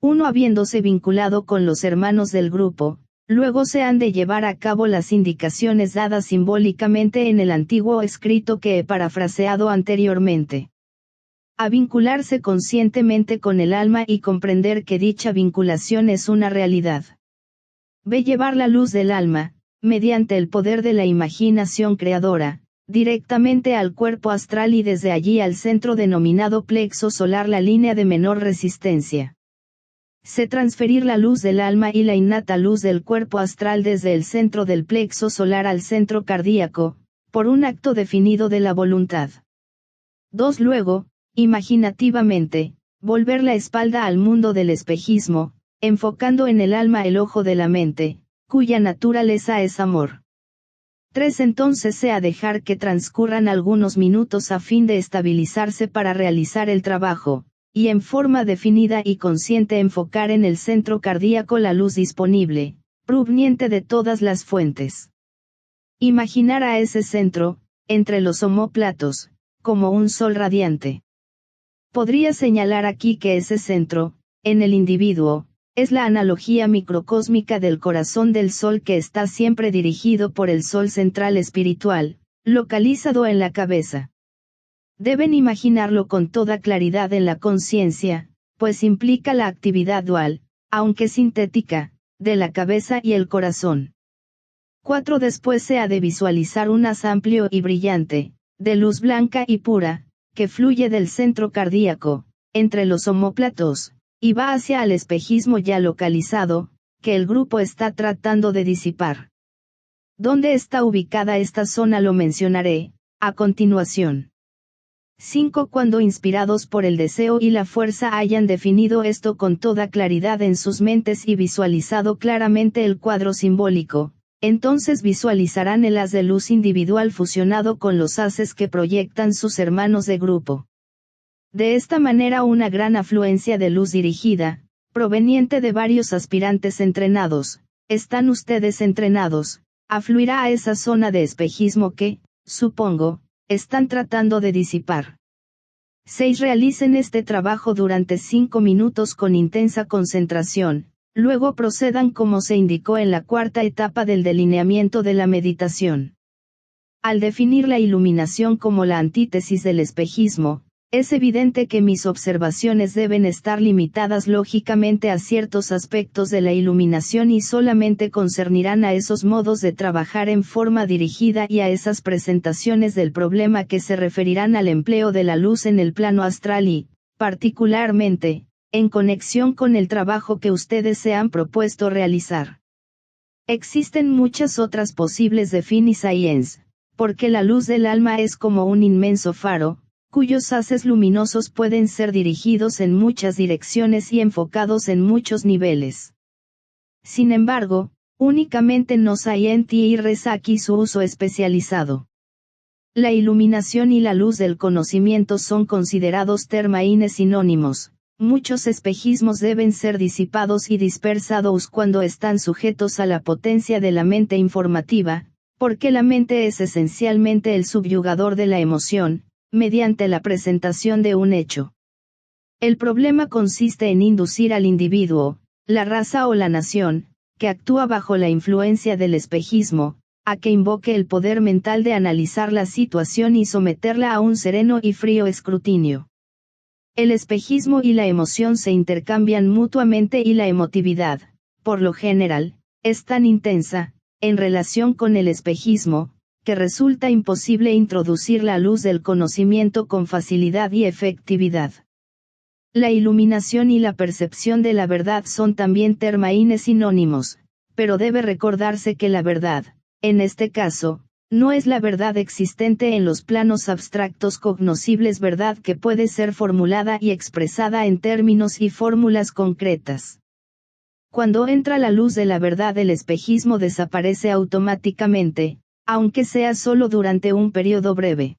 1. Habiéndose vinculado con los hermanos del grupo, luego se han de llevar a cabo las indicaciones dadas simbólicamente en el antiguo escrito que he parafraseado anteriormente. A vincularse conscientemente con el alma y comprender que dicha vinculación es una realidad. B. Llevar la luz del alma, mediante el poder de la imaginación creadora, directamente al cuerpo astral y desde allí al centro denominado plexo solar, la línea de menor resistencia. C. Transferir la luz del alma y la innata luz del cuerpo astral desde el centro del plexo solar al centro cardíaco, por un acto definido de la voluntad. 2. Luego, imaginativamente, volver la espalda al mundo del espejismo, enfocando en el alma el ojo de la mente, cuya naturaleza es amor. 3. Entonces se ha dejar que transcurran algunos minutos a fin de estabilizarse para realizar el trabajo, y en forma definida y consciente enfocar en el centro cardíaco la luz disponible, proveniente de todas las fuentes. Imaginar a ese centro, entre los omóplatos, como un sol radiante. Podría señalar aquí que ese centro, en el individuo, es la analogía microcósmica del corazón del sol que está siempre dirigido por el sol central espiritual, localizado en la cabeza. Deben imaginarlo con toda claridad en la conciencia, pues implica la actividad dual, aunque sintética, de la cabeza y el corazón. 4. Después se ha de visualizar un haz amplio y brillante, de luz blanca y pura, que fluye del centro cardíaco, entre los omóplatos, y va hacia el espejismo ya localizado, que el grupo está tratando de disipar. ¿Dónde está ubicada esta zona? Lo mencionaré, a continuación. 5. Cuando inspirados por el deseo y la fuerza hayan definido esto con toda claridad en sus mentes y visualizado claramente el cuadro simbólico, entonces visualizarán el haz de luz individual fusionado con los haces que proyectan sus hermanos de grupo. De esta manera una gran afluencia de luz dirigida, proveniente de varios aspirantes entrenados, están ustedes entrenados, afluirá a esa zona de espejismo que, supongo, están tratando de disipar. 6. Realicen este trabajo durante 5 minutos con intensa concentración, luego procedan como se indicó en la cuarta etapa del delineamiento de la meditación. Al definir la iluminación como la antítesis del espejismo, es evidente que mis observaciones deben estar limitadas lógicamente a ciertos aspectos de la iluminación y solamente concernirán a esos modos de trabajar en forma dirigida y a esas presentaciones del problema que se referirán al empleo de la luz en el plano astral y, particularmente, en conexión con el trabajo que ustedes se han propuesto realizar. Existen muchas otras posibles definiciones, porque la luz del alma es como un inmenso faro, cuyos haces luminosos pueden ser dirigidos en muchas direcciones y enfocados en muchos niveles. Sin embargo, únicamente nos hay en ti y reza aquí su uso especializado. La iluminación y la luz del conocimiento son considerados términos sinónimos. Muchos espejismos deben ser disipados y dispersados cuando están sujetos a la potencia de la mente informativa, porque la mente es esencialmente el subyugador de la emoción, mediante la presentación de un hecho. El problema consiste en inducir al individuo, la raza o la nación, que actúa bajo la influencia del espejismo, a que invoque el poder mental de analizar la situación y someterla a un sereno y frío escrutinio. El espejismo y la emoción se intercambian mutuamente y la emotividad, por lo general, es tan intensa, en relación con el espejismo, que resulta imposible introducir la luz del conocimiento con facilidad y efectividad. La iluminación y la percepción de la verdad son también termaínes sinónimos, pero debe recordarse que la verdad, en este caso, no es la verdad existente en los planos abstractos cognoscibles, verdad que puede ser formulada y expresada en términos y fórmulas concretas. Cuando entra la luz de la verdad, el espejismo desaparece automáticamente, aunque sea solo durante un periodo breve.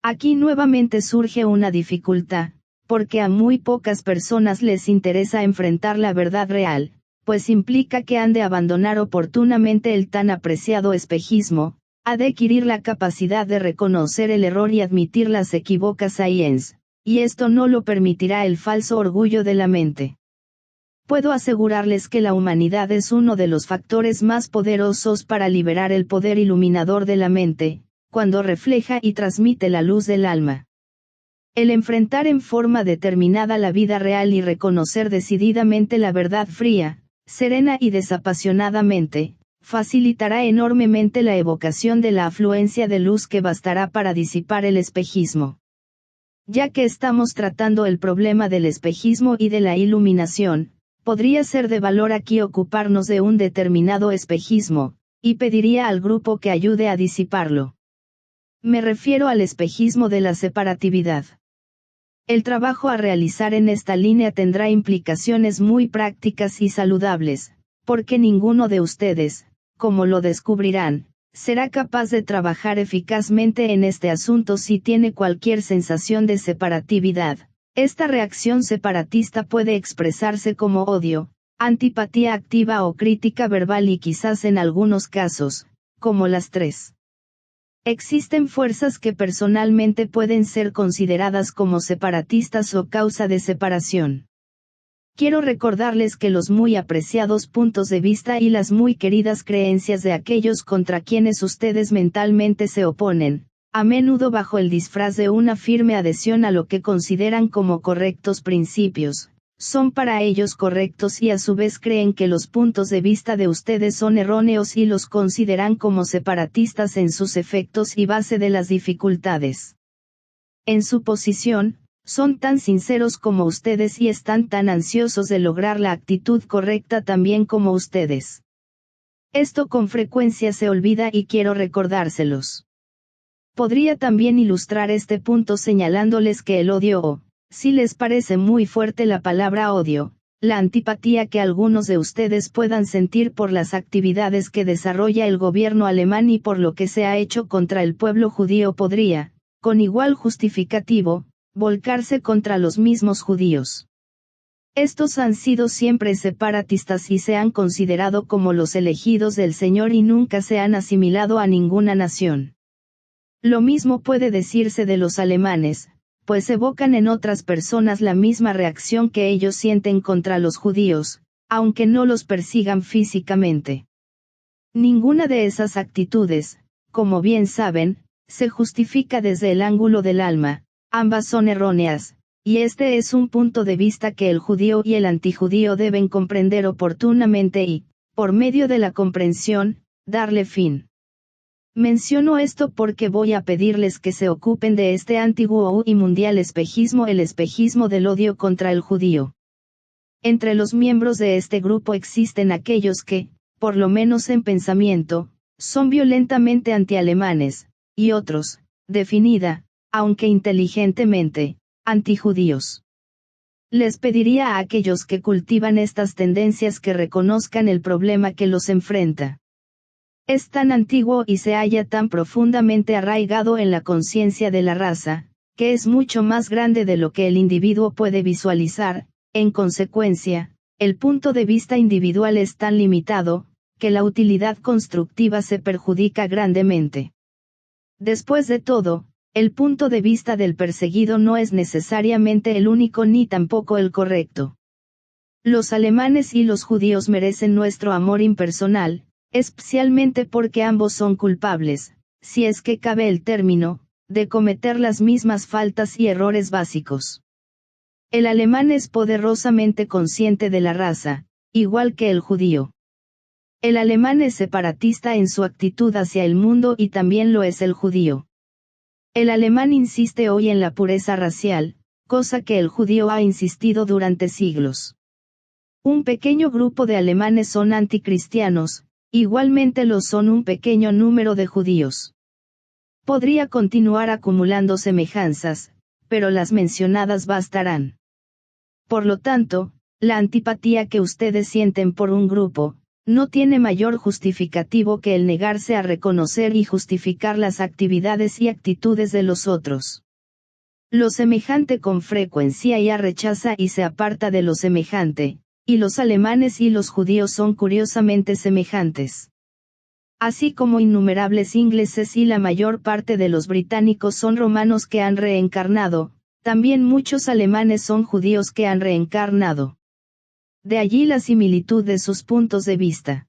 Aquí nuevamente surge una dificultad, porque a muy pocas personas les interesa enfrentar la verdad real, pues implica que han de abandonar oportunamente el tan apreciado espejismo, ha de adquirir la capacidad de reconocer el error y admitir las equivocaciones, y esto no lo permitirá el falso orgullo de la mente. Puedo asegurarles que la humanidad es uno de los factores más poderosos para liberar el poder iluminador de la mente, cuando refleja y transmite la luz del alma. El enfrentar en forma determinada la vida real y reconocer decididamente la verdad fría, serena y desapasionadamente, facilitará enormemente la evocación de la afluencia de luz que bastará para disipar el espejismo. Ya que estamos tratando el problema del espejismo y de la iluminación, podría ser de valor aquí ocuparnos de un determinado espejismo, y pediría al grupo que ayude a disiparlo. Me refiero al espejismo de la separatividad. El trabajo a realizar en esta línea tendrá implicaciones muy prácticas y saludables, porque ninguno de ustedes, como lo descubrirán, será capaz de trabajar eficazmente en este asunto si tiene cualquier sensación de separatividad. Esta reacción separatista puede expresarse como odio, antipatía activa o crítica verbal y quizás en algunos casos, como las tres. Existen fuerzas que personalmente pueden ser consideradas como separatistas o causa de separación. Quiero recordarles que los muy apreciados puntos de vista y las muy queridas creencias de aquellos contra quienes ustedes mentalmente se oponen, a menudo bajo el disfraz de una firme adhesión a lo que consideran como correctos principios, son para ellos correctos y a su vez creen que los puntos de vista de ustedes son erróneos y los consideran como separatistas en sus efectos y base de las dificultades. En su posición, son tan sinceros como ustedes y están tan ansiosos de lograr la actitud correcta también como ustedes. Esto con frecuencia se olvida y quiero recordárselos. Podría también ilustrar este punto señalándoles que el odio o, si les parece muy fuerte la palabra odio, la antipatía que algunos de ustedes puedan sentir por las actividades que desarrolla el gobierno alemán y por lo que se ha hecho contra el pueblo judío podría, con igual justificativo, volcarse contra los mismos judíos. Estos han sido siempre separatistas y se han considerado como los elegidos del Señor y nunca se han asimilado a ninguna nación. Lo mismo puede decirse de los alemanes, pues evocan en otras personas la misma reacción que ellos sienten contra los judíos, aunque no los persigan físicamente. Ninguna de esas actitudes, como bien saben, se justifica desde el ángulo del alma, ambas son erróneas, y este es un punto de vista que el judío y el antijudío deben comprender oportunamente y, por medio de la comprensión, darle fin. Menciono esto porque voy a pedirles que se ocupen de este antiguo y mundial espejismo, el espejismo del odio contra el judío. Entre los miembros de este grupo existen aquellos que, por lo menos en pensamiento, son violentamente antialemanes, y otros, definida, aunque inteligentemente, antijudíos. Les pediría a aquellos que cultivan estas tendencias que reconozcan el problema que los enfrenta. Es tan antiguo y se halla tan profundamente arraigado en la conciencia de la raza, que es mucho más grande de lo que el individuo puede visualizar. En consecuencia, el punto de vista individual es tan limitado, que la utilidad constructiva se perjudica grandemente. Después de todo, el punto de vista del perseguido no es necesariamente el único ni tampoco el correcto. Los alemanes y los judíos merecen nuestro amor impersonal, especialmente porque ambos son culpables, si es que cabe el término, de cometer las mismas faltas y errores básicos. El alemán es poderosamente consciente de la raza, igual que el judío. El alemán es separatista en su actitud hacia el mundo y también lo es el judío. El alemán insiste hoy en la pureza racial, cosa que el judío ha insistido durante siglos. Un pequeño grupo de alemanes son anticristianos, igualmente lo son un pequeño número de judíos. Podría continuar acumulando semejanzas, pero las mencionadas bastarán. Por lo tanto, la antipatía que ustedes sienten por un grupo, no tiene mayor justificativo que el negarse a reconocer y justificar las actividades y actitudes de los otros. Lo semejante con frecuencia ya rechaza y se aparta de lo semejante, y los alemanes y los judíos son curiosamente semejantes. Así como innumerables ingleses y la mayor parte de los británicos son romanos que han reencarnado, también muchos alemanes son judíos que han reencarnado. De allí la similitud de sus puntos de vista.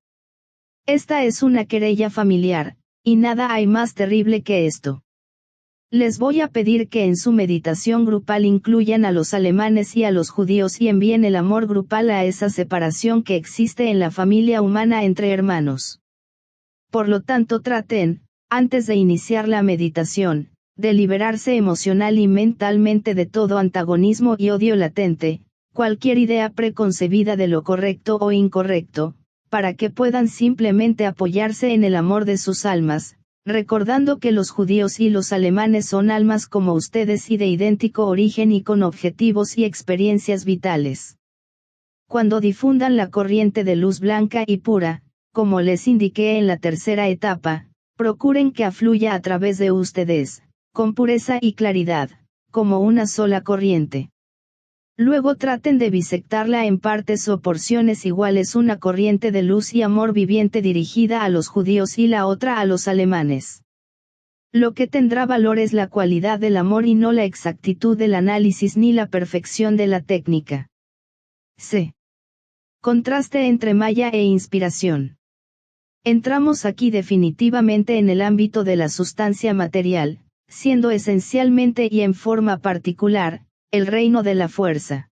Esta es una querella familiar, y nada hay más terrible que esto. Les voy a pedir que en su meditación grupal incluyan a los alemanes y a los judíos y envíen el amor grupal a esa separación que existe en la familia humana entre hermanos. Por lo tanto traten, antes de iniciar la meditación, de liberarse emocional y mentalmente de todo antagonismo y odio latente, cualquier idea preconcebida de lo correcto o incorrecto, para que puedan simplemente apoyarse en el amor de sus almas, recordando que los judíos y los alemanes son almas como ustedes y de idéntico origen y con objetivos y experiencias vitales. Cuando difundan la corriente de luz blanca y pura, como les indiqué en la tercera etapa, procuren que afluya a través de ustedes, con pureza y claridad, como una sola corriente. Luego traten de bisectarla en partes o porciones iguales, una corriente de luz y amor viviente dirigida a los judíos y la otra a los alemanes. Lo que tendrá valor es la cualidad del amor y no la exactitud del análisis ni la perfección de la técnica. C. Contraste entre Maya e inspiración. Entramos aquí definitivamente en el ámbito de la sustancia material, siendo esencialmente y en forma particular, el reino de la fuerza.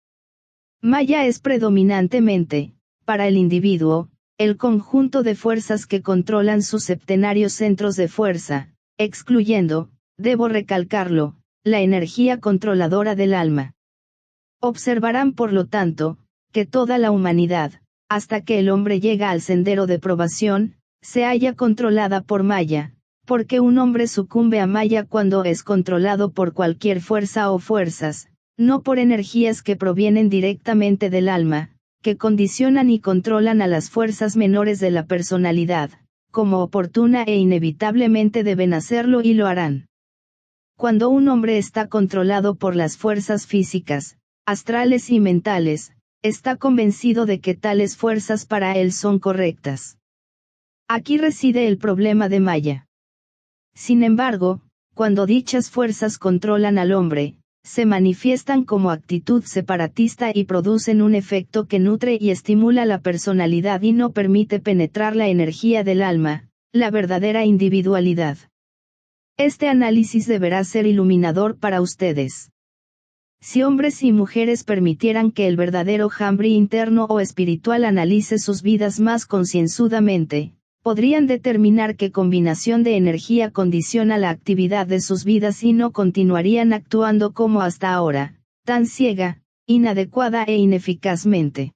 Maya es predominantemente, para el individuo, el conjunto de fuerzas que controlan sus septenarios centros de fuerza, excluyendo, debo recalcarlo, la energía controladora del alma. Observarán por lo tanto, que toda la humanidad, hasta que el hombre llega al sendero de probación, se halla controlada por Maya, porque un hombre sucumbe a Maya cuando es controlado por cualquier fuerza o fuerzas, no por energías que provienen directamente del alma, que condicionan y controlan a las fuerzas menores de la personalidad, como oportuna e inevitablemente deben hacerlo y lo harán. Cuando un hombre está controlado por las fuerzas físicas, astrales y mentales, está convencido de que tales fuerzas para él son correctas. Aquí reside el problema de Maya. Sin embargo, cuando dichas fuerzas controlan al hombre, se manifiestan como actitud separatista y producen un efecto que nutre y estimula la personalidad y no permite penetrar la energía del alma, la verdadera individualidad. Este análisis deberá ser iluminador para ustedes. Si hombres y mujeres permitieran que el verdadero Jambri interno o espiritual analice sus vidas más concienzudamente, podrían determinar qué combinación de energía condiciona la actividad de sus vidas y no continuarían actuando como hasta ahora, tan ciega, inadecuada e ineficazmente.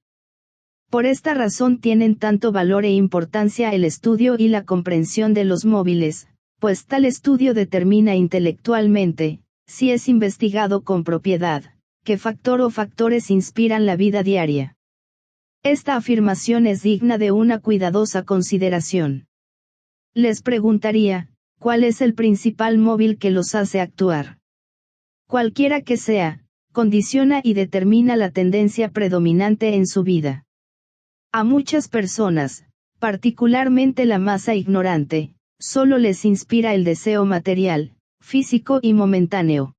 Por esta razón tienen tanto valor e importancia el estudio y la comprensión de los móviles, pues tal estudio determina intelectualmente, si es investigado con propiedad, qué factor o factores inspiran la vida diaria. Esta afirmación es digna de una cuidadosa consideración. Les preguntaría, ¿cuál es el principal móvil que los hace actuar? Cualquiera que sea, condiciona y determina la tendencia predominante en su vida. A muchas personas, particularmente la masa ignorante, solo les inspira el deseo material, físico y momentáneo.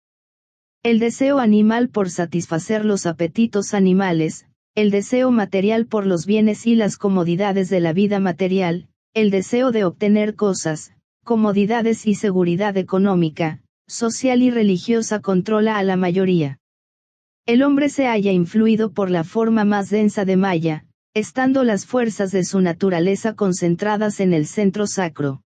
El deseo animal por satisfacer los apetitos animales, el deseo material por los bienes y las comodidades de la vida material, el deseo de obtener cosas, comodidades y seguridad económica, social y religiosa controla a la mayoría. El hombre se halla influido por la forma más densa de Maya, estando las fuerzas de su naturaleza concentradas en el centro sacro.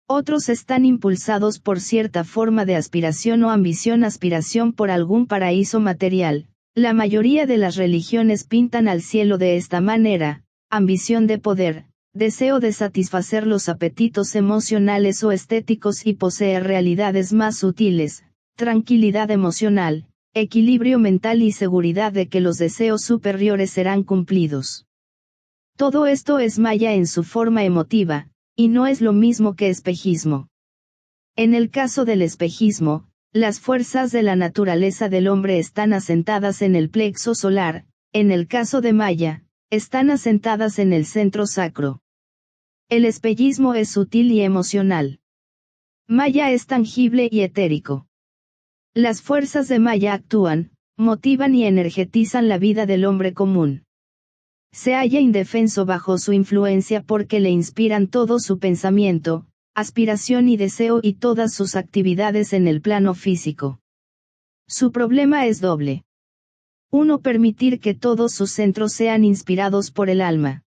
Otros están impulsados por cierta forma de aspiración o aspiración por algún paraíso material. La mayoría de las religiones pintan al cielo de esta manera: ambición de poder, deseo de satisfacer los apetitos emocionales o estéticos y poseer realidades más sutiles, tranquilidad emocional, equilibrio mental y seguridad de que los deseos superiores serán cumplidos. Todo esto es Maya en su forma emotiva, y no es lo mismo que espejismo. En el caso del espejismo, las fuerzas de la naturaleza del hombre están asentadas en el plexo solar; en el caso de Maya, están asentadas en el centro sacro. El espejismo es sutil y emocional. Maya es tangible y etérico. Las fuerzas de Maya actúan, motivan y energetizan la vida del hombre común. Se halla indefenso bajo su influencia porque le inspiran todo su pensamiento, aspiración y deseo y todas sus actividades en el plano físico. Su problema es doble. 1. Permitir que todos sus centros sean inspirados por el alma.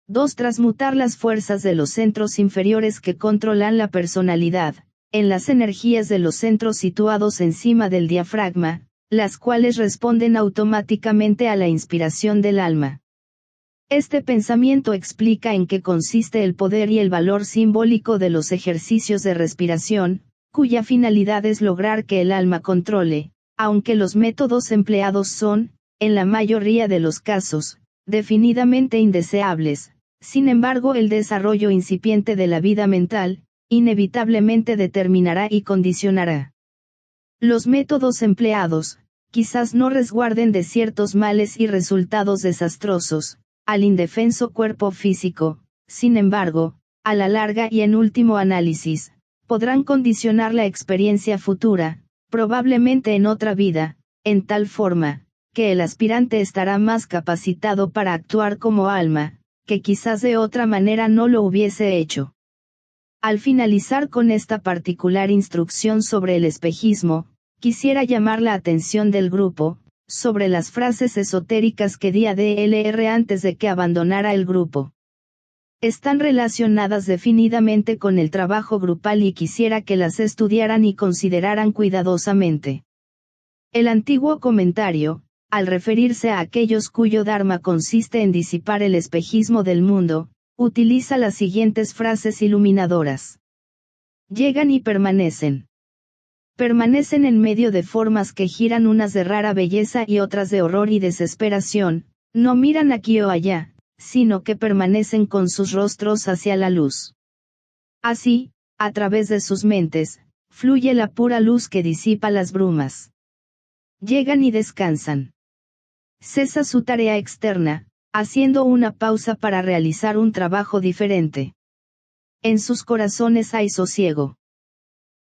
2. Transmutar las fuerzas de los centros inferiores que controlan la personalidad, en las energías de los centros situados encima del diafragma, las cuales responden automáticamente a la inspiración del alma. Este pensamiento explica en qué consiste el poder y el valor simbólico de los ejercicios de respiración, cuya finalidad es lograr que el alma controle, aunque los métodos empleados son, en la mayoría de los casos, definidamente indeseables. Sin embargo, el desarrollo incipiente de la vida mental, inevitablemente determinará y condicionará. Los métodos empleados, quizás no resguarden de ciertos males y resultados desastrosos al indefenso cuerpo físico; sin embargo, a la larga y en último análisis, podrán condicionar la experiencia futura, probablemente en otra vida, en tal forma, que el aspirante estará más capacitado para actuar como alma, que quizás de otra manera no lo hubiese hecho. Al finalizar con esta particular instrucción sobre el espejismo, quisiera llamar la atención del grupo sobre las frases esotéricas que di a DLR antes de que abandonara el grupo. Están relacionadas definidamente con el trabajo grupal y quisiera que las estudiaran y consideraran cuidadosamente. El antiguo comentario, al referirse a aquellos cuyo dharma consiste en disipar el espejismo del mundo, utiliza las siguientes frases iluminadoras. Llegan y permanecen. Permanecen en medio de formas que giran, unas de rara belleza y otras de horror y desesperación; no miran aquí o allá, sino que permanecen con sus rostros hacia la luz. Así, a través de sus mentes, fluye la pura luz que disipa las brumas. Llegan y descansan. Cesa su tarea externa, haciendo una pausa para realizar un trabajo diferente. En sus corazones hay sosiego.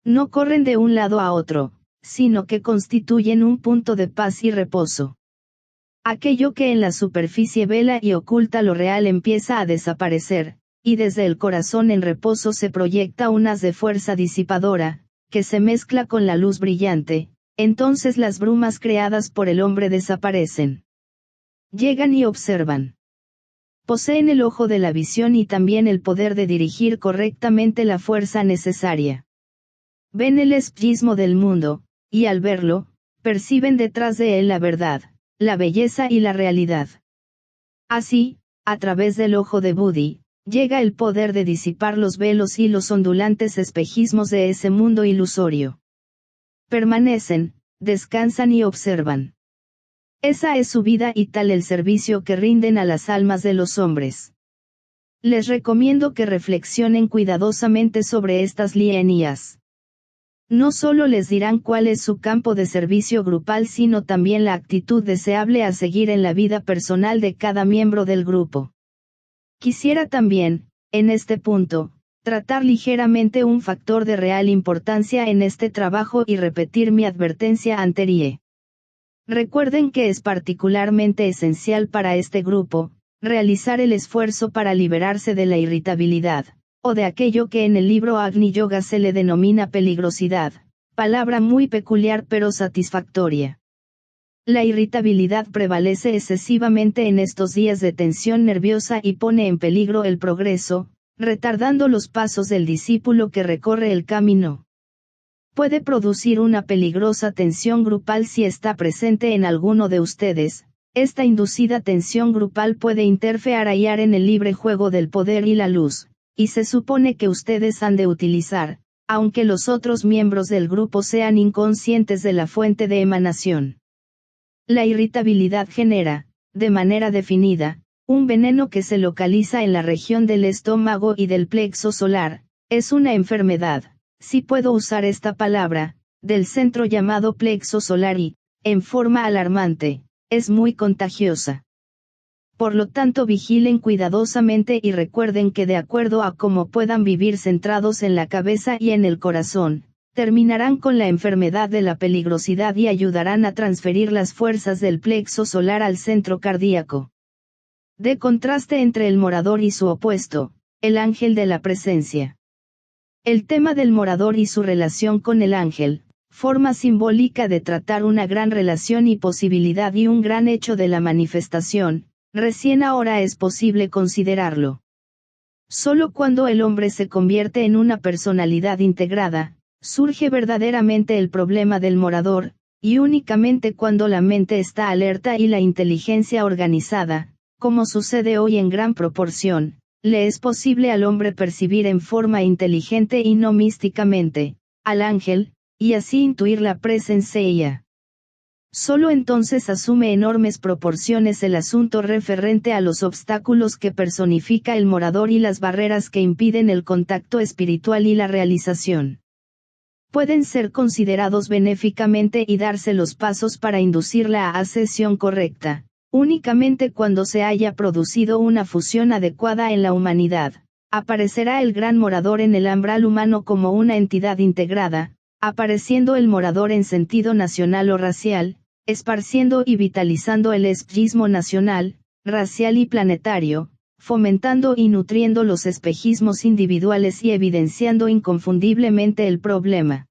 No corren de un lado a otro, sino que constituyen un punto de paz y reposo. Aquello que en la superficie vela y oculta lo real empieza a desaparecer, y desde el corazón en reposo se proyecta un haz de fuerza disipadora, que se mezcla con la luz brillante; entonces las brumas creadas por el hombre desaparecen. Llegan y observan. Poseen el ojo de la visión y también el poder de dirigir correctamente la fuerza necesaria. Ven el espejismo del mundo, y al verlo, perciben detrás de él la verdad, la belleza y la realidad. Así, a través del ojo de Buddhi, llega el poder de disipar los velos y los ondulantes espejismos de ese mundo ilusorio. Permanecen, descansan y observan. Esa es su vida y tal el servicio que rinden a las almas de los hombres. Les recomiendo que reflexionen cuidadosamente sobre estas líneas. No solo les dirán cuál es su campo de servicio grupal, sino también la actitud deseable a seguir en la vida personal de cada miembro del grupo. Quisiera también, en este punto, tratar ligeramente un factor de real importancia en este trabajo y repetir mi advertencia anterior. Recuerden que es particularmente esencial para este grupo, realizar el esfuerzo para liberarse de la irritabilidad, o de aquello que en el libro Agni Yoga se le denomina peligrosidad, palabra muy peculiar pero satisfactoria. La irritabilidad prevalece excesivamente en estos días de tensión nerviosa y pone en peligro el progreso, retardando los pasos del discípulo que recorre el camino. Puede producir una peligrosa tensión grupal si está presente en alguno de ustedes. Esta inducida tensión grupal puede interferir en el libre juego del poder y la luz, y se supone que ustedes han de utilizar, aunque los otros miembros del grupo sean inconscientes de la fuente de emanación. La irritabilidad genera, de manera definida, un veneno que se localiza en la región del estómago y del plexo solar. Es una enfermedad, si puedo usar esta palabra, del centro llamado plexo solar y, en forma alarmante, es muy contagiosa. Por lo tanto, vigilen cuidadosamente y recuerden que de acuerdo a cómo puedan vivir centrados en la cabeza y en el corazón, terminarán con la enfermedad de la peligrosidad y ayudarán a transferir las fuerzas del plexo solar al centro cardíaco. De contraste entre el morador y su opuesto, el ángel de la presencia. El tema del morador y su relación con el ángel, forma simbólica de tratar una gran relación y posibilidad y un gran hecho de la manifestación, recién ahora es posible considerarlo. Solo cuando el hombre se convierte en una personalidad integrada, surge verdaderamente el problema del morador, y únicamente cuando la mente está alerta y la inteligencia organizada, como sucede hoy en gran proporción, le es posible al hombre percibir en forma inteligente y no místicamente, al ángel, y así intuir la presencia. Solo entonces asume enormes proporciones el asunto referente a los obstáculos que personifica el morador y las barreras que impiden el contacto espiritual y la realización. Pueden ser considerados benéficamente y darse los pasos para inducir la ascensión correcta, únicamente cuando se haya producido una fusión adecuada en la humanidad. Aparecerá el gran morador en el umbral humano como una entidad integrada, apareciendo el morador en sentido nacional o racial, esparciendo y vitalizando el espejismo nacional, racial y planetario, fomentando y nutriendo los espejismos individuales y evidenciando inconfundiblemente el problema.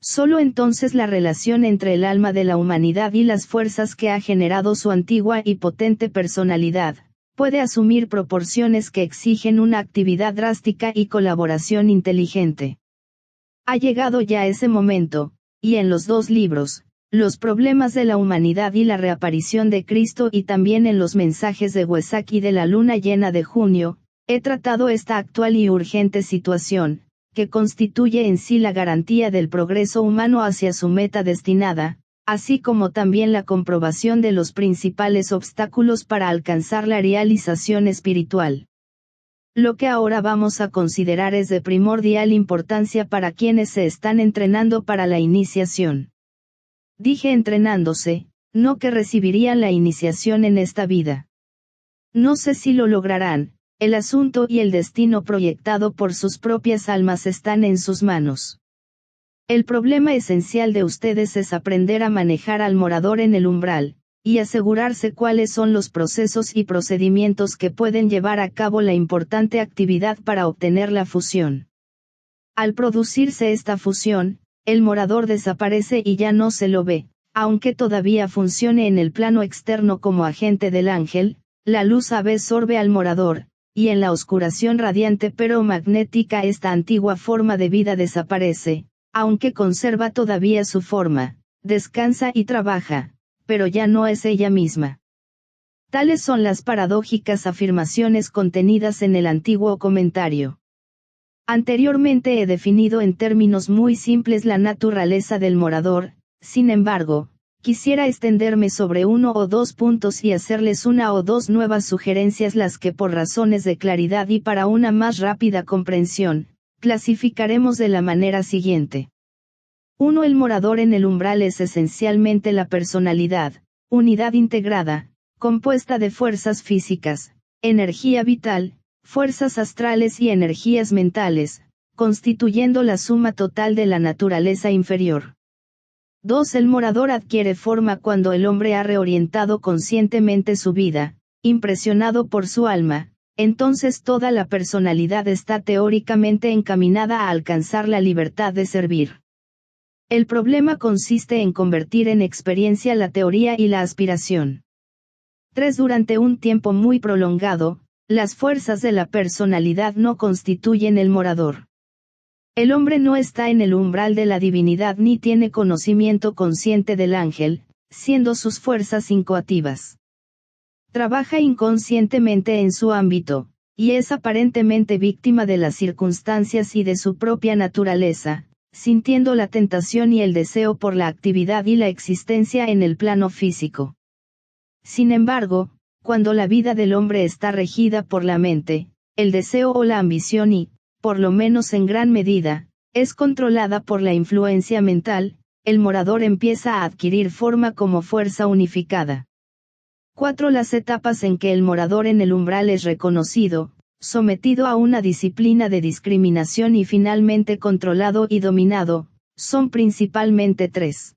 Solo entonces la relación entre el alma de la humanidad y las fuerzas que ha generado su antigua y potente personalidad, puede asumir proporciones que exigen una actividad drástica y colaboración inteligente. Ha llegado ya ese momento, y en los dos libros, Los problemas de la humanidad y la reaparición de Cristo y también en los mensajes de Wesak y de la luna llena de junio, he tratado esta actual y urgente situación, que constituye en sí la garantía del progreso humano hacia su meta destinada, así como también la comprobación de los principales obstáculos para alcanzar la realización espiritual. Lo que ahora vamos a considerar es de primordial importancia para quienes se están entrenando para la iniciación. Dije entrenándose, no que recibirían la iniciación en esta vida. No sé si lo lograrán, el asunto y el destino proyectado por sus propias almas están en sus manos. El problema esencial de ustedes es aprender a manejar al morador en el umbral, y asegurarse cuáles son los procesos y procedimientos que pueden llevar a cabo la importante actividad para obtener la fusión. Al producirse esta fusión, el morador desaparece y ya no se lo ve, aunque todavía funcione en el plano externo como agente del ángel, la luz absorbe al morador, y en la oscuración radiante pero magnética esta antigua forma de vida desaparece, aunque conserva todavía su forma, descansa y trabaja, pero ya no es ella misma. Tales son las paradójicas afirmaciones contenidas en el antiguo comentario. Anteriormente he definido en términos muy simples la naturaleza del morador, sin embargo, quisiera extenderme sobre uno o dos puntos y hacerles una o dos nuevas sugerencias las que por razones de claridad y para una más rápida comprensión, clasificaremos de la manera siguiente. 1. El morador en el umbral es esencialmente la personalidad, unidad integrada, compuesta de fuerzas físicas, energía vital, fuerzas astrales y energías mentales, constituyendo la suma total de la naturaleza inferior. 2. El morador adquiere forma cuando el hombre ha reorientado conscientemente su vida, impresionado por su alma, entonces toda la personalidad está teóricamente encaminada a alcanzar la libertad de servir. El problema consiste en convertir en experiencia la teoría y la aspiración. 3. Durante un tiempo muy prolongado, las fuerzas de la personalidad no constituyen el morador. El hombre no está en el umbral de la divinidad ni tiene conocimiento consciente del ángel, siendo sus fuerzas incoativas. Trabaja inconscientemente en su ámbito, y es aparentemente víctima de las circunstancias y de su propia naturaleza, sintiendo la tentación y el deseo por la actividad y la existencia en el plano físico. Sin embargo, cuando la vida del hombre está regida por la mente, el deseo o la ambición y, por lo menos en gran medida, es controlada por la influencia mental, el morador empieza a adquirir forma como fuerza unificada. 4. Las etapas en que el morador en el umbral es reconocido, sometido a una disciplina de discriminación y finalmente controlado y dominado, son principalmente 3.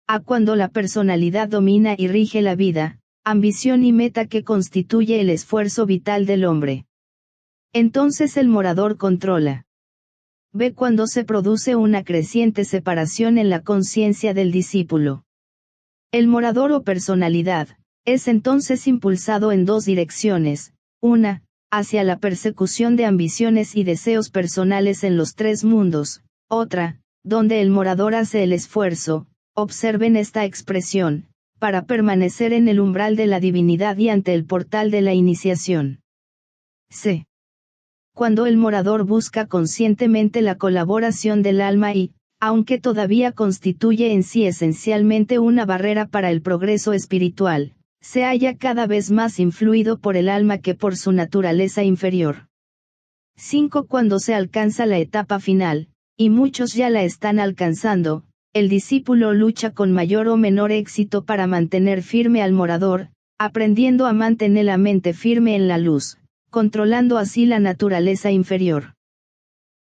A. Cuando la personalidad domina y rige la vida, ambición y meta que constituye el esfuerzo vital del hombre. Entonces el morador controla. B. Cuando se produce una creciente separación en la conciencia del discípulo. El morador o personalidad, es entonces impulsado en dos direcciones, una, hacia la persecución de ambiciones y deseos personales en los tres mundos, otra, donde el morador hace el esfuerzo, observen esta expresión, para permanecer en el umbral de la divinidad y ante el portal de la iniciación. C. Cuando el morador busca conscientemente la colaboración del alma y, aunque todavía constituye en sí esencialmente una barrera para el progreso espiritual, se halla cada vez más influido por el alma que por su naturaleza inferior. 5. Cuando se alcanza la etapa final, y muchos ya la están alcanzando, el discípulo lucha con mayor o menor éxito para mantener firme al morador, aprendiendo a mantener la mente firme en la luz, controlando así la naturaleza inferior.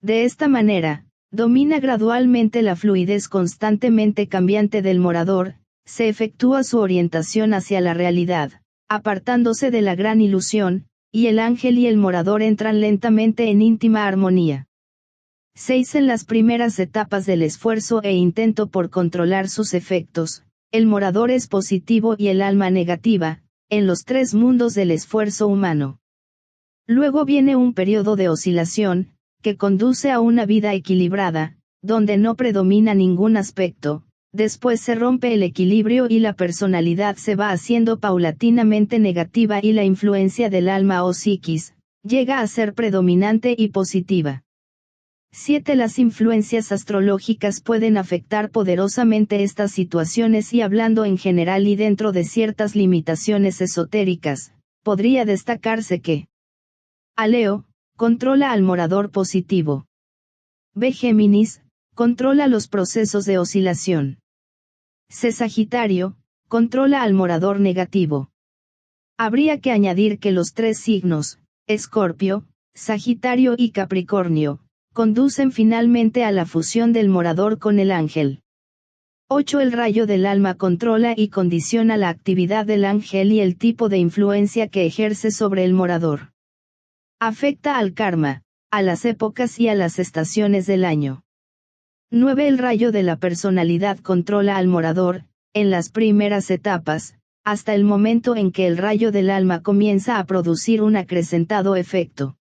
De esta manera, domina gradualmente la fluidez constantemente cambiante del morador, se efectúa su orientación hacia la realidad, apartándose de la gran ilusión, y el ángel y el morador entran lentamente en íntima armonía. 6. En las primeras etapas del esfuerzo e intento por controlar sus efectos, el morador es positivo y el alma negativa, en los tres mundos del esfuerzo humano. Luego viene un periodo de oscilación, que conduce a una vida equilibrada, donde no predomina ningún aspecto. Después se rompe el equilibrio y la personalidad se va haciendo paulatinamente negativa y la influencia del alma o psiquis, llega a ser predominante y positiva. 7. Las influencias astrológicas pueden afectar poderosamente estas situaciones y hablando en general y dentro de ciertas limitaciones esotéricas, podría destacarse que A. Leo, controla al morador positivo. B. Géminis, controla los procesos de oscilación. C. Sagitario, controla al morador negativo. Habría que añadir que los tres signos, Escorpio, Sagitario y Capricornio, conducen finalmente a la fusión del morador con el ángel. 8. El rayo del alma controla y condiciona la actividad del ángel y el tipo de influencia que ejerce sobre el morador. Afecta al karma, a las épocas y a las estaciones del año. 9. El rayo de la personalidad controla al morador, en las primeras etapas, hasta el momento en que el rayo del alma comienza a producir un acrecentado efecto.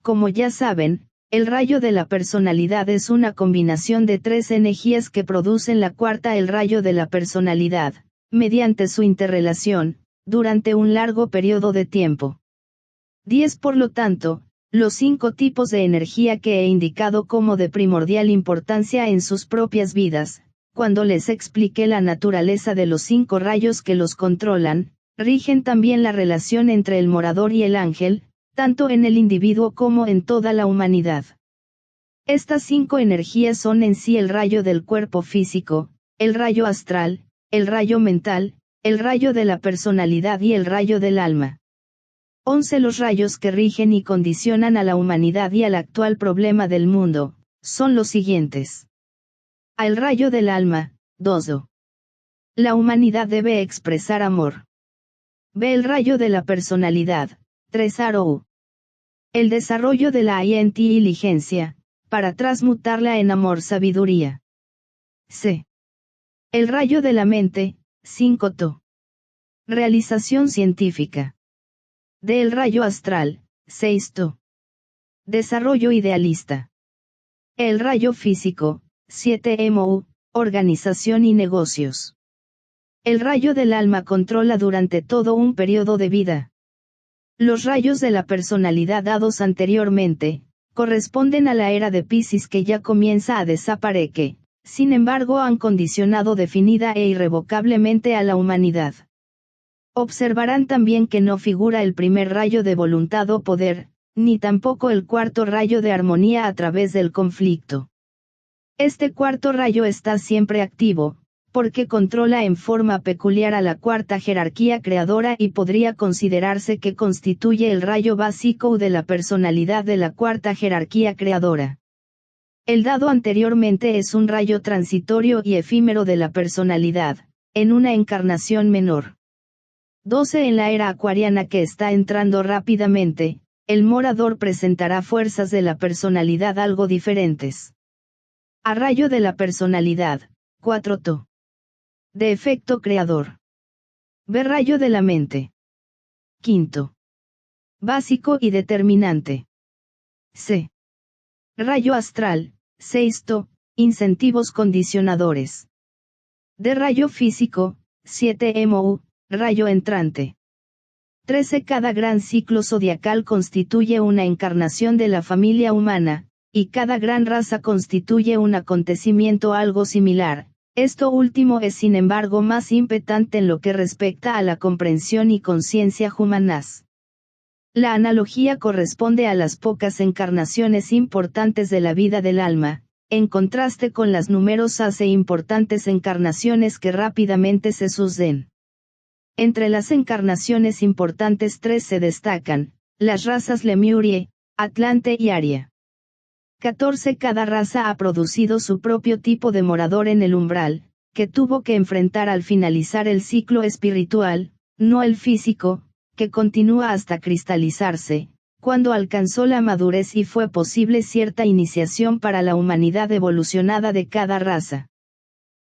Como ya saben, el rayo de la personalidad es una combinación de tres energías que producen la cuarta, el rayo de la personalidad, mediante su interrelación, durante un largo periodo de tiempo. 10. Por lo tanto, los 5 tipos de energía que he indicado como de primordial importancia en sus propias vidas, cuando les expliqué la naturaleza de los 5 rayos que los controlan, rigen también la relación entre el morador y el ángel, tanto en el individuo como en toda la humanidad. Estas 5 energías son en sí el rayo del cuerpo físico, el rayo astral, el rayo mental, el rayo de la personalidad y el rayo del alma. 11 Los rayos que rigen y condicionan a la humanidad y al actual problema del mundo, son los siguientes. A. El rayo del alma, 2. La humanidad debe expresar amor. B. El rayo de la personalidad, 3. El desarrollo de la inteligencia, para transmutarla en amor sabiduría. C. El rayo de la mente, 5. Realización científica. D. El rayo astral, 6. Desarrollo idealista. El rayo físico, 7. Organización y negocios. El rayo del alma controla durante todo un periodo de vida. Los rayos de la personalidad dados anteriormente, corresponden a la era de Piscis que ya comienza a desaparecer, sin embargo han condicionado definida e irrevocablemente a la humanidad. Observarán también que no figura el primer rayo de voluntad o poder, ni tampoco el cuarto rayo de armonía a través del conflicto. Este cuarto rayo está siempre activo, porque controla en forma peculiar a la cuarta jerarquía creadora y podría considerarse que constituye el rayo básico de la personalidad de la cuarta jerarquía creadora. El dado anteriormente es un rayo transitorio y efímero de la personalidad, en una encarnación menor. 12 En la era acuariana que está entrando rápidamente, el morador presentará fuerzas de la personalidad algo diferentes. A rayo de la personalidad, 4. De efecto creador. B. Rayo de la mente. 5. Básico y determinante. C. Rayo astral, 6. Incentivos condicionadores. D. Rayo físico, 7. Rayo entrante. 13 Cada gran ciclo zodiacal constituye una encarnación de la familia humana, y cada gran raza constituye un acontecimiento algo similar. Esto último es sin embargo más impactante en lo que respecta a la comprensión y conciencia humanas. La analogía corresponde a las pocas encarnaciones importantes de la vida del alma, en contraste con las numerosas e importantes encarnaciones que rápidamente se suceden. Entre las encarnaciones importantes 3 se destacan, las razas Lemurie, Atlante y Aria. 14 Cada raza ha producido su propio tipo de morador en el umbral, que tuvo que enfrentar al finalizar el ciclo espiritual, no el físico, que continúa hasta cristalizarse, cuando alcanzó la madurez y fue posible cierta iniciación para la humanidad evolucionada de cada raza.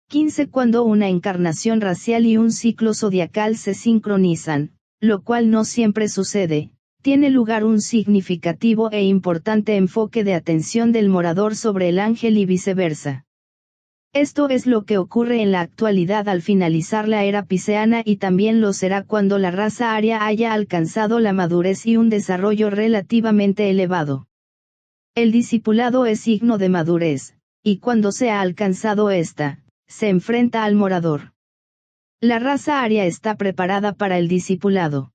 15 Cuando una encarnación racial y un ciclo zodiacal se sincronizan, lo cual no siempre sucede, tiene lugar un significativo e importante enfoque de atención del morador sobre el ángel y viceversa. Esto es lo que ocurre en la actualidad al finalizar la era pisceana y también lo será cuando la raza aria haya alcanzado la madurez y un desarrollo relativamente elevado. El discipulado es signo de madurez, y cuando se ha alcanzado esta, se enfrenta al morador. La raza aria está preparada para el discipulado.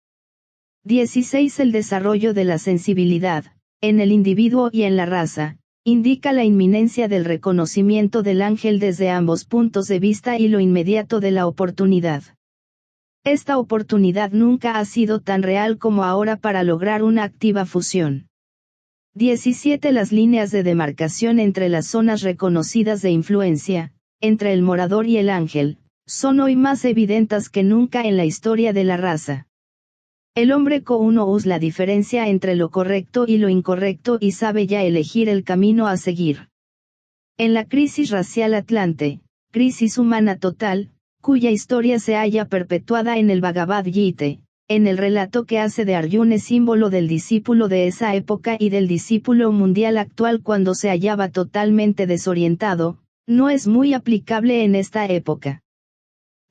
16 El desarrollo de la sensibilidad, en el individuo y en la raza, indica la inminencia del reconocimiento del ángel desde ambos puntos de vista y lo inmediato de la oportunidad. Esta oportunidad nunca ha sido tan real como ahora para lograr una activa fusión. 17 Las líneas de demarcación entre las zonas reconocidas de influencia, entre el morador y el ángel, son hoy más evidentes que nunca en la historia de la raza. El hombre conoce la diferencia entre lo correcto y lo incorrecto y sabe ya elegir el camino a seguir. En la crisis racial Atlante, crisis humana total, cuya historia se halla perpetuada en el Bhagavad Gita, en el relato que hace de Arjuna símbolo del discípulo de esa época y del discípulo mundial actual cuando se hallaba totalmente desorientado, no es muy aplicable en esta época.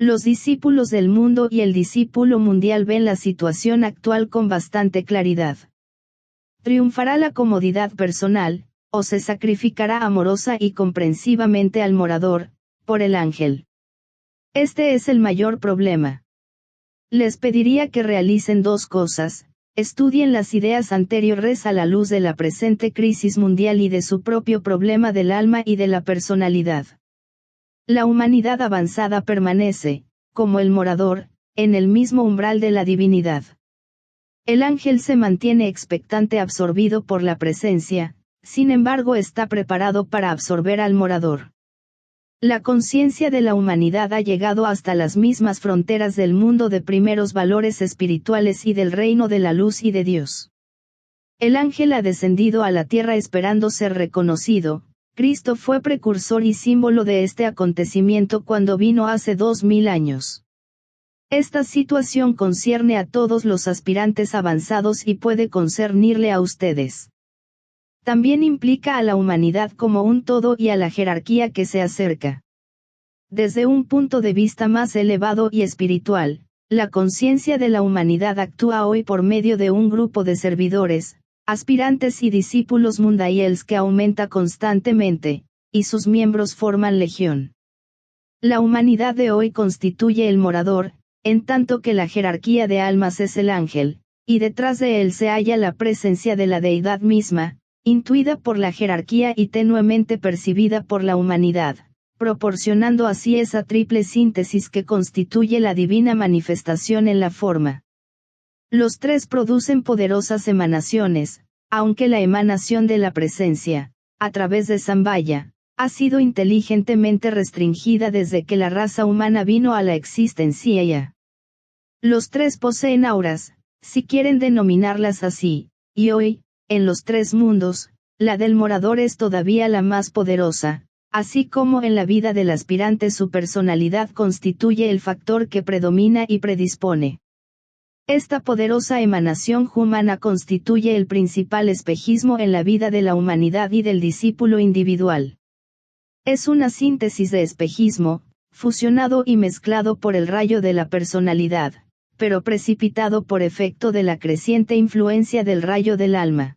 Los discípulos del mundo y el discípulo mundial ven la situación actual con bastante claridad. Triunfará la comodidad personal, o se sacrificará amorosa y comprensivamente al morador, por el ángel. Este es el mayor problema. Les pediría que realicen dos cosas: estudien las ideas anteriores a la luz de la presente crisis mundial y de su propio problema del alma y de la personalidad. La humanidad avanzada permanece, como el morador, en el mismo umbral de la divinidad. El ángel se mantiene expectante absorbido por la presencia, sin embargo está preparado para absorber al morador. La conciencia de la humanidad ha llegado hasta las mismas fronteras del mundo de primeros valores espirituales y del reino de la luz y de Dios. El ángel ha descendido a la tierra esperando ser reconocido. Cristo fue precursor y símbolo de este acontecimiento cuando vino hace 2000 años. Esta situación concierne a todos los aspirantes avanzados y puede concernirle a ustedes. También implica a la humanidad como un todo y a la jerarquía que se acerca. Desde un punto de vista más elevado y espiritual, la conciencia de la humanidad actúa hoy por medio de un grupo de servidores, aspirantes y discípulos mundaíes que aumenta constantemente, y sus miembros forman legión. La humanidad de hoy constituye el morador, en tanto que la jerarquía de almas es el ángel, y detrás de él se halla la presencia de la deidad misma, intuida por la jerarquía y tenuemente percibida por la humanidad, proporcionando así esa triple síntesis que constituye la divina manifestación en la forma. Los tres producen poderosas emanaciones, aunque la emanación de la presencia, a través de Sambhaya, ha sido inteligentemente restringida desde que la raza humana vino a la existencia. Los tres poseen auras, si quieren denominarlas así, y hoy, en los tres mundos, la del morador es todavía la más poderosa, así como en la vida del aspirante su personalidad constituye el factor que predomina y predispone. Esta poderosa emanación humana constituye el principal espejismo en la vida de la humanidad y del discípulo individual. Es una síntesis de espejismo, fusionado y mezclado por el rayo de la personalidad, pero precipitado por efecto de la creciente influencia del rayo del alma.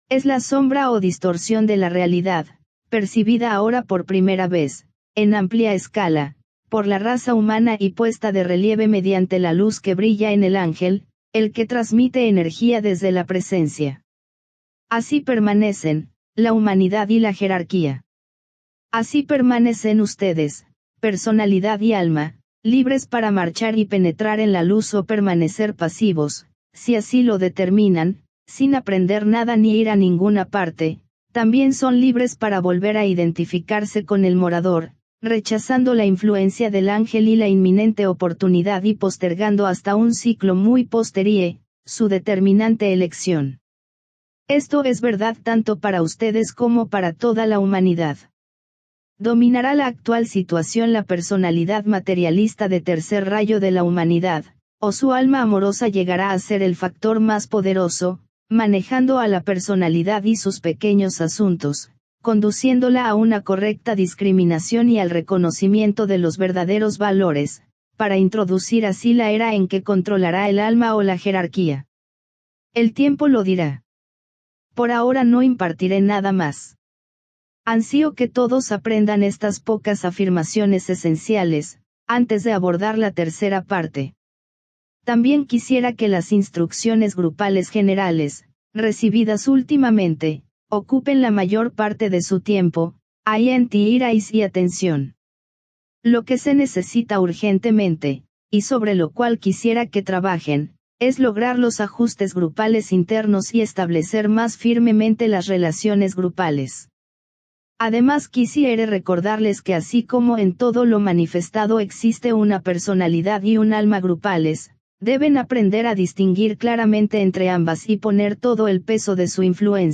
Es la sombra o distorsión de la realidad, percibida ahora por primera vez, en amplia escala, por la raza humana y puesta de relieve mediante la luz que brilla en el ángel, el que transmite energía desde la presencia. Así permanecen, la humanidad y la jerarquía. Así permanecen ustedes, personalidad y alma, libres para marchar y penetrar en la luz o permanecer pasivos, si así lo determinan, sin aprender nada ni ir a ninguna parte. También son libres para volver a identificarse con el morador, rechazando la influencia del ángel y la inminente oportunidad y postergando hasta un ciclo muy posterior, su determinante elección. Esto es verdad tanto para ustedes como para toda la humanidad. Dominará la actual situación la personalidad materialista de tercer rayo de la humanidad, o su alma amorosa llegará a ser el factor más poderoso, manejando a la personalidad y sus pequeños asuntos, conduciéndola a una correcta discriminación y al reconocimiento de los verdaderos valores, para introducir así la era en que controlará el alma o la jerarquía. El tiempo lo dirá. Por ahora no impartiré nada más. Ansío que todos aprendan estas pocas afirmaciones esenciales, antes de abordar la tercera parte. También quisiera que las instrucciones grupales generales, recibidas últimamente, ocupen la mayor parte de su tiempo, iráis y atención. Lo que se necesita urgentemente, y sobre lo cual quisiera que trabajen, es lograr los ajustes grupales internos y establecer más firmemente las relaciones grupales. Además quisiera recordarles que así como en todo lo manifestado existe una personalidad y un alma grupales, deben aprender a distinguir claramente entre ambas y poner todo el peso de su influencia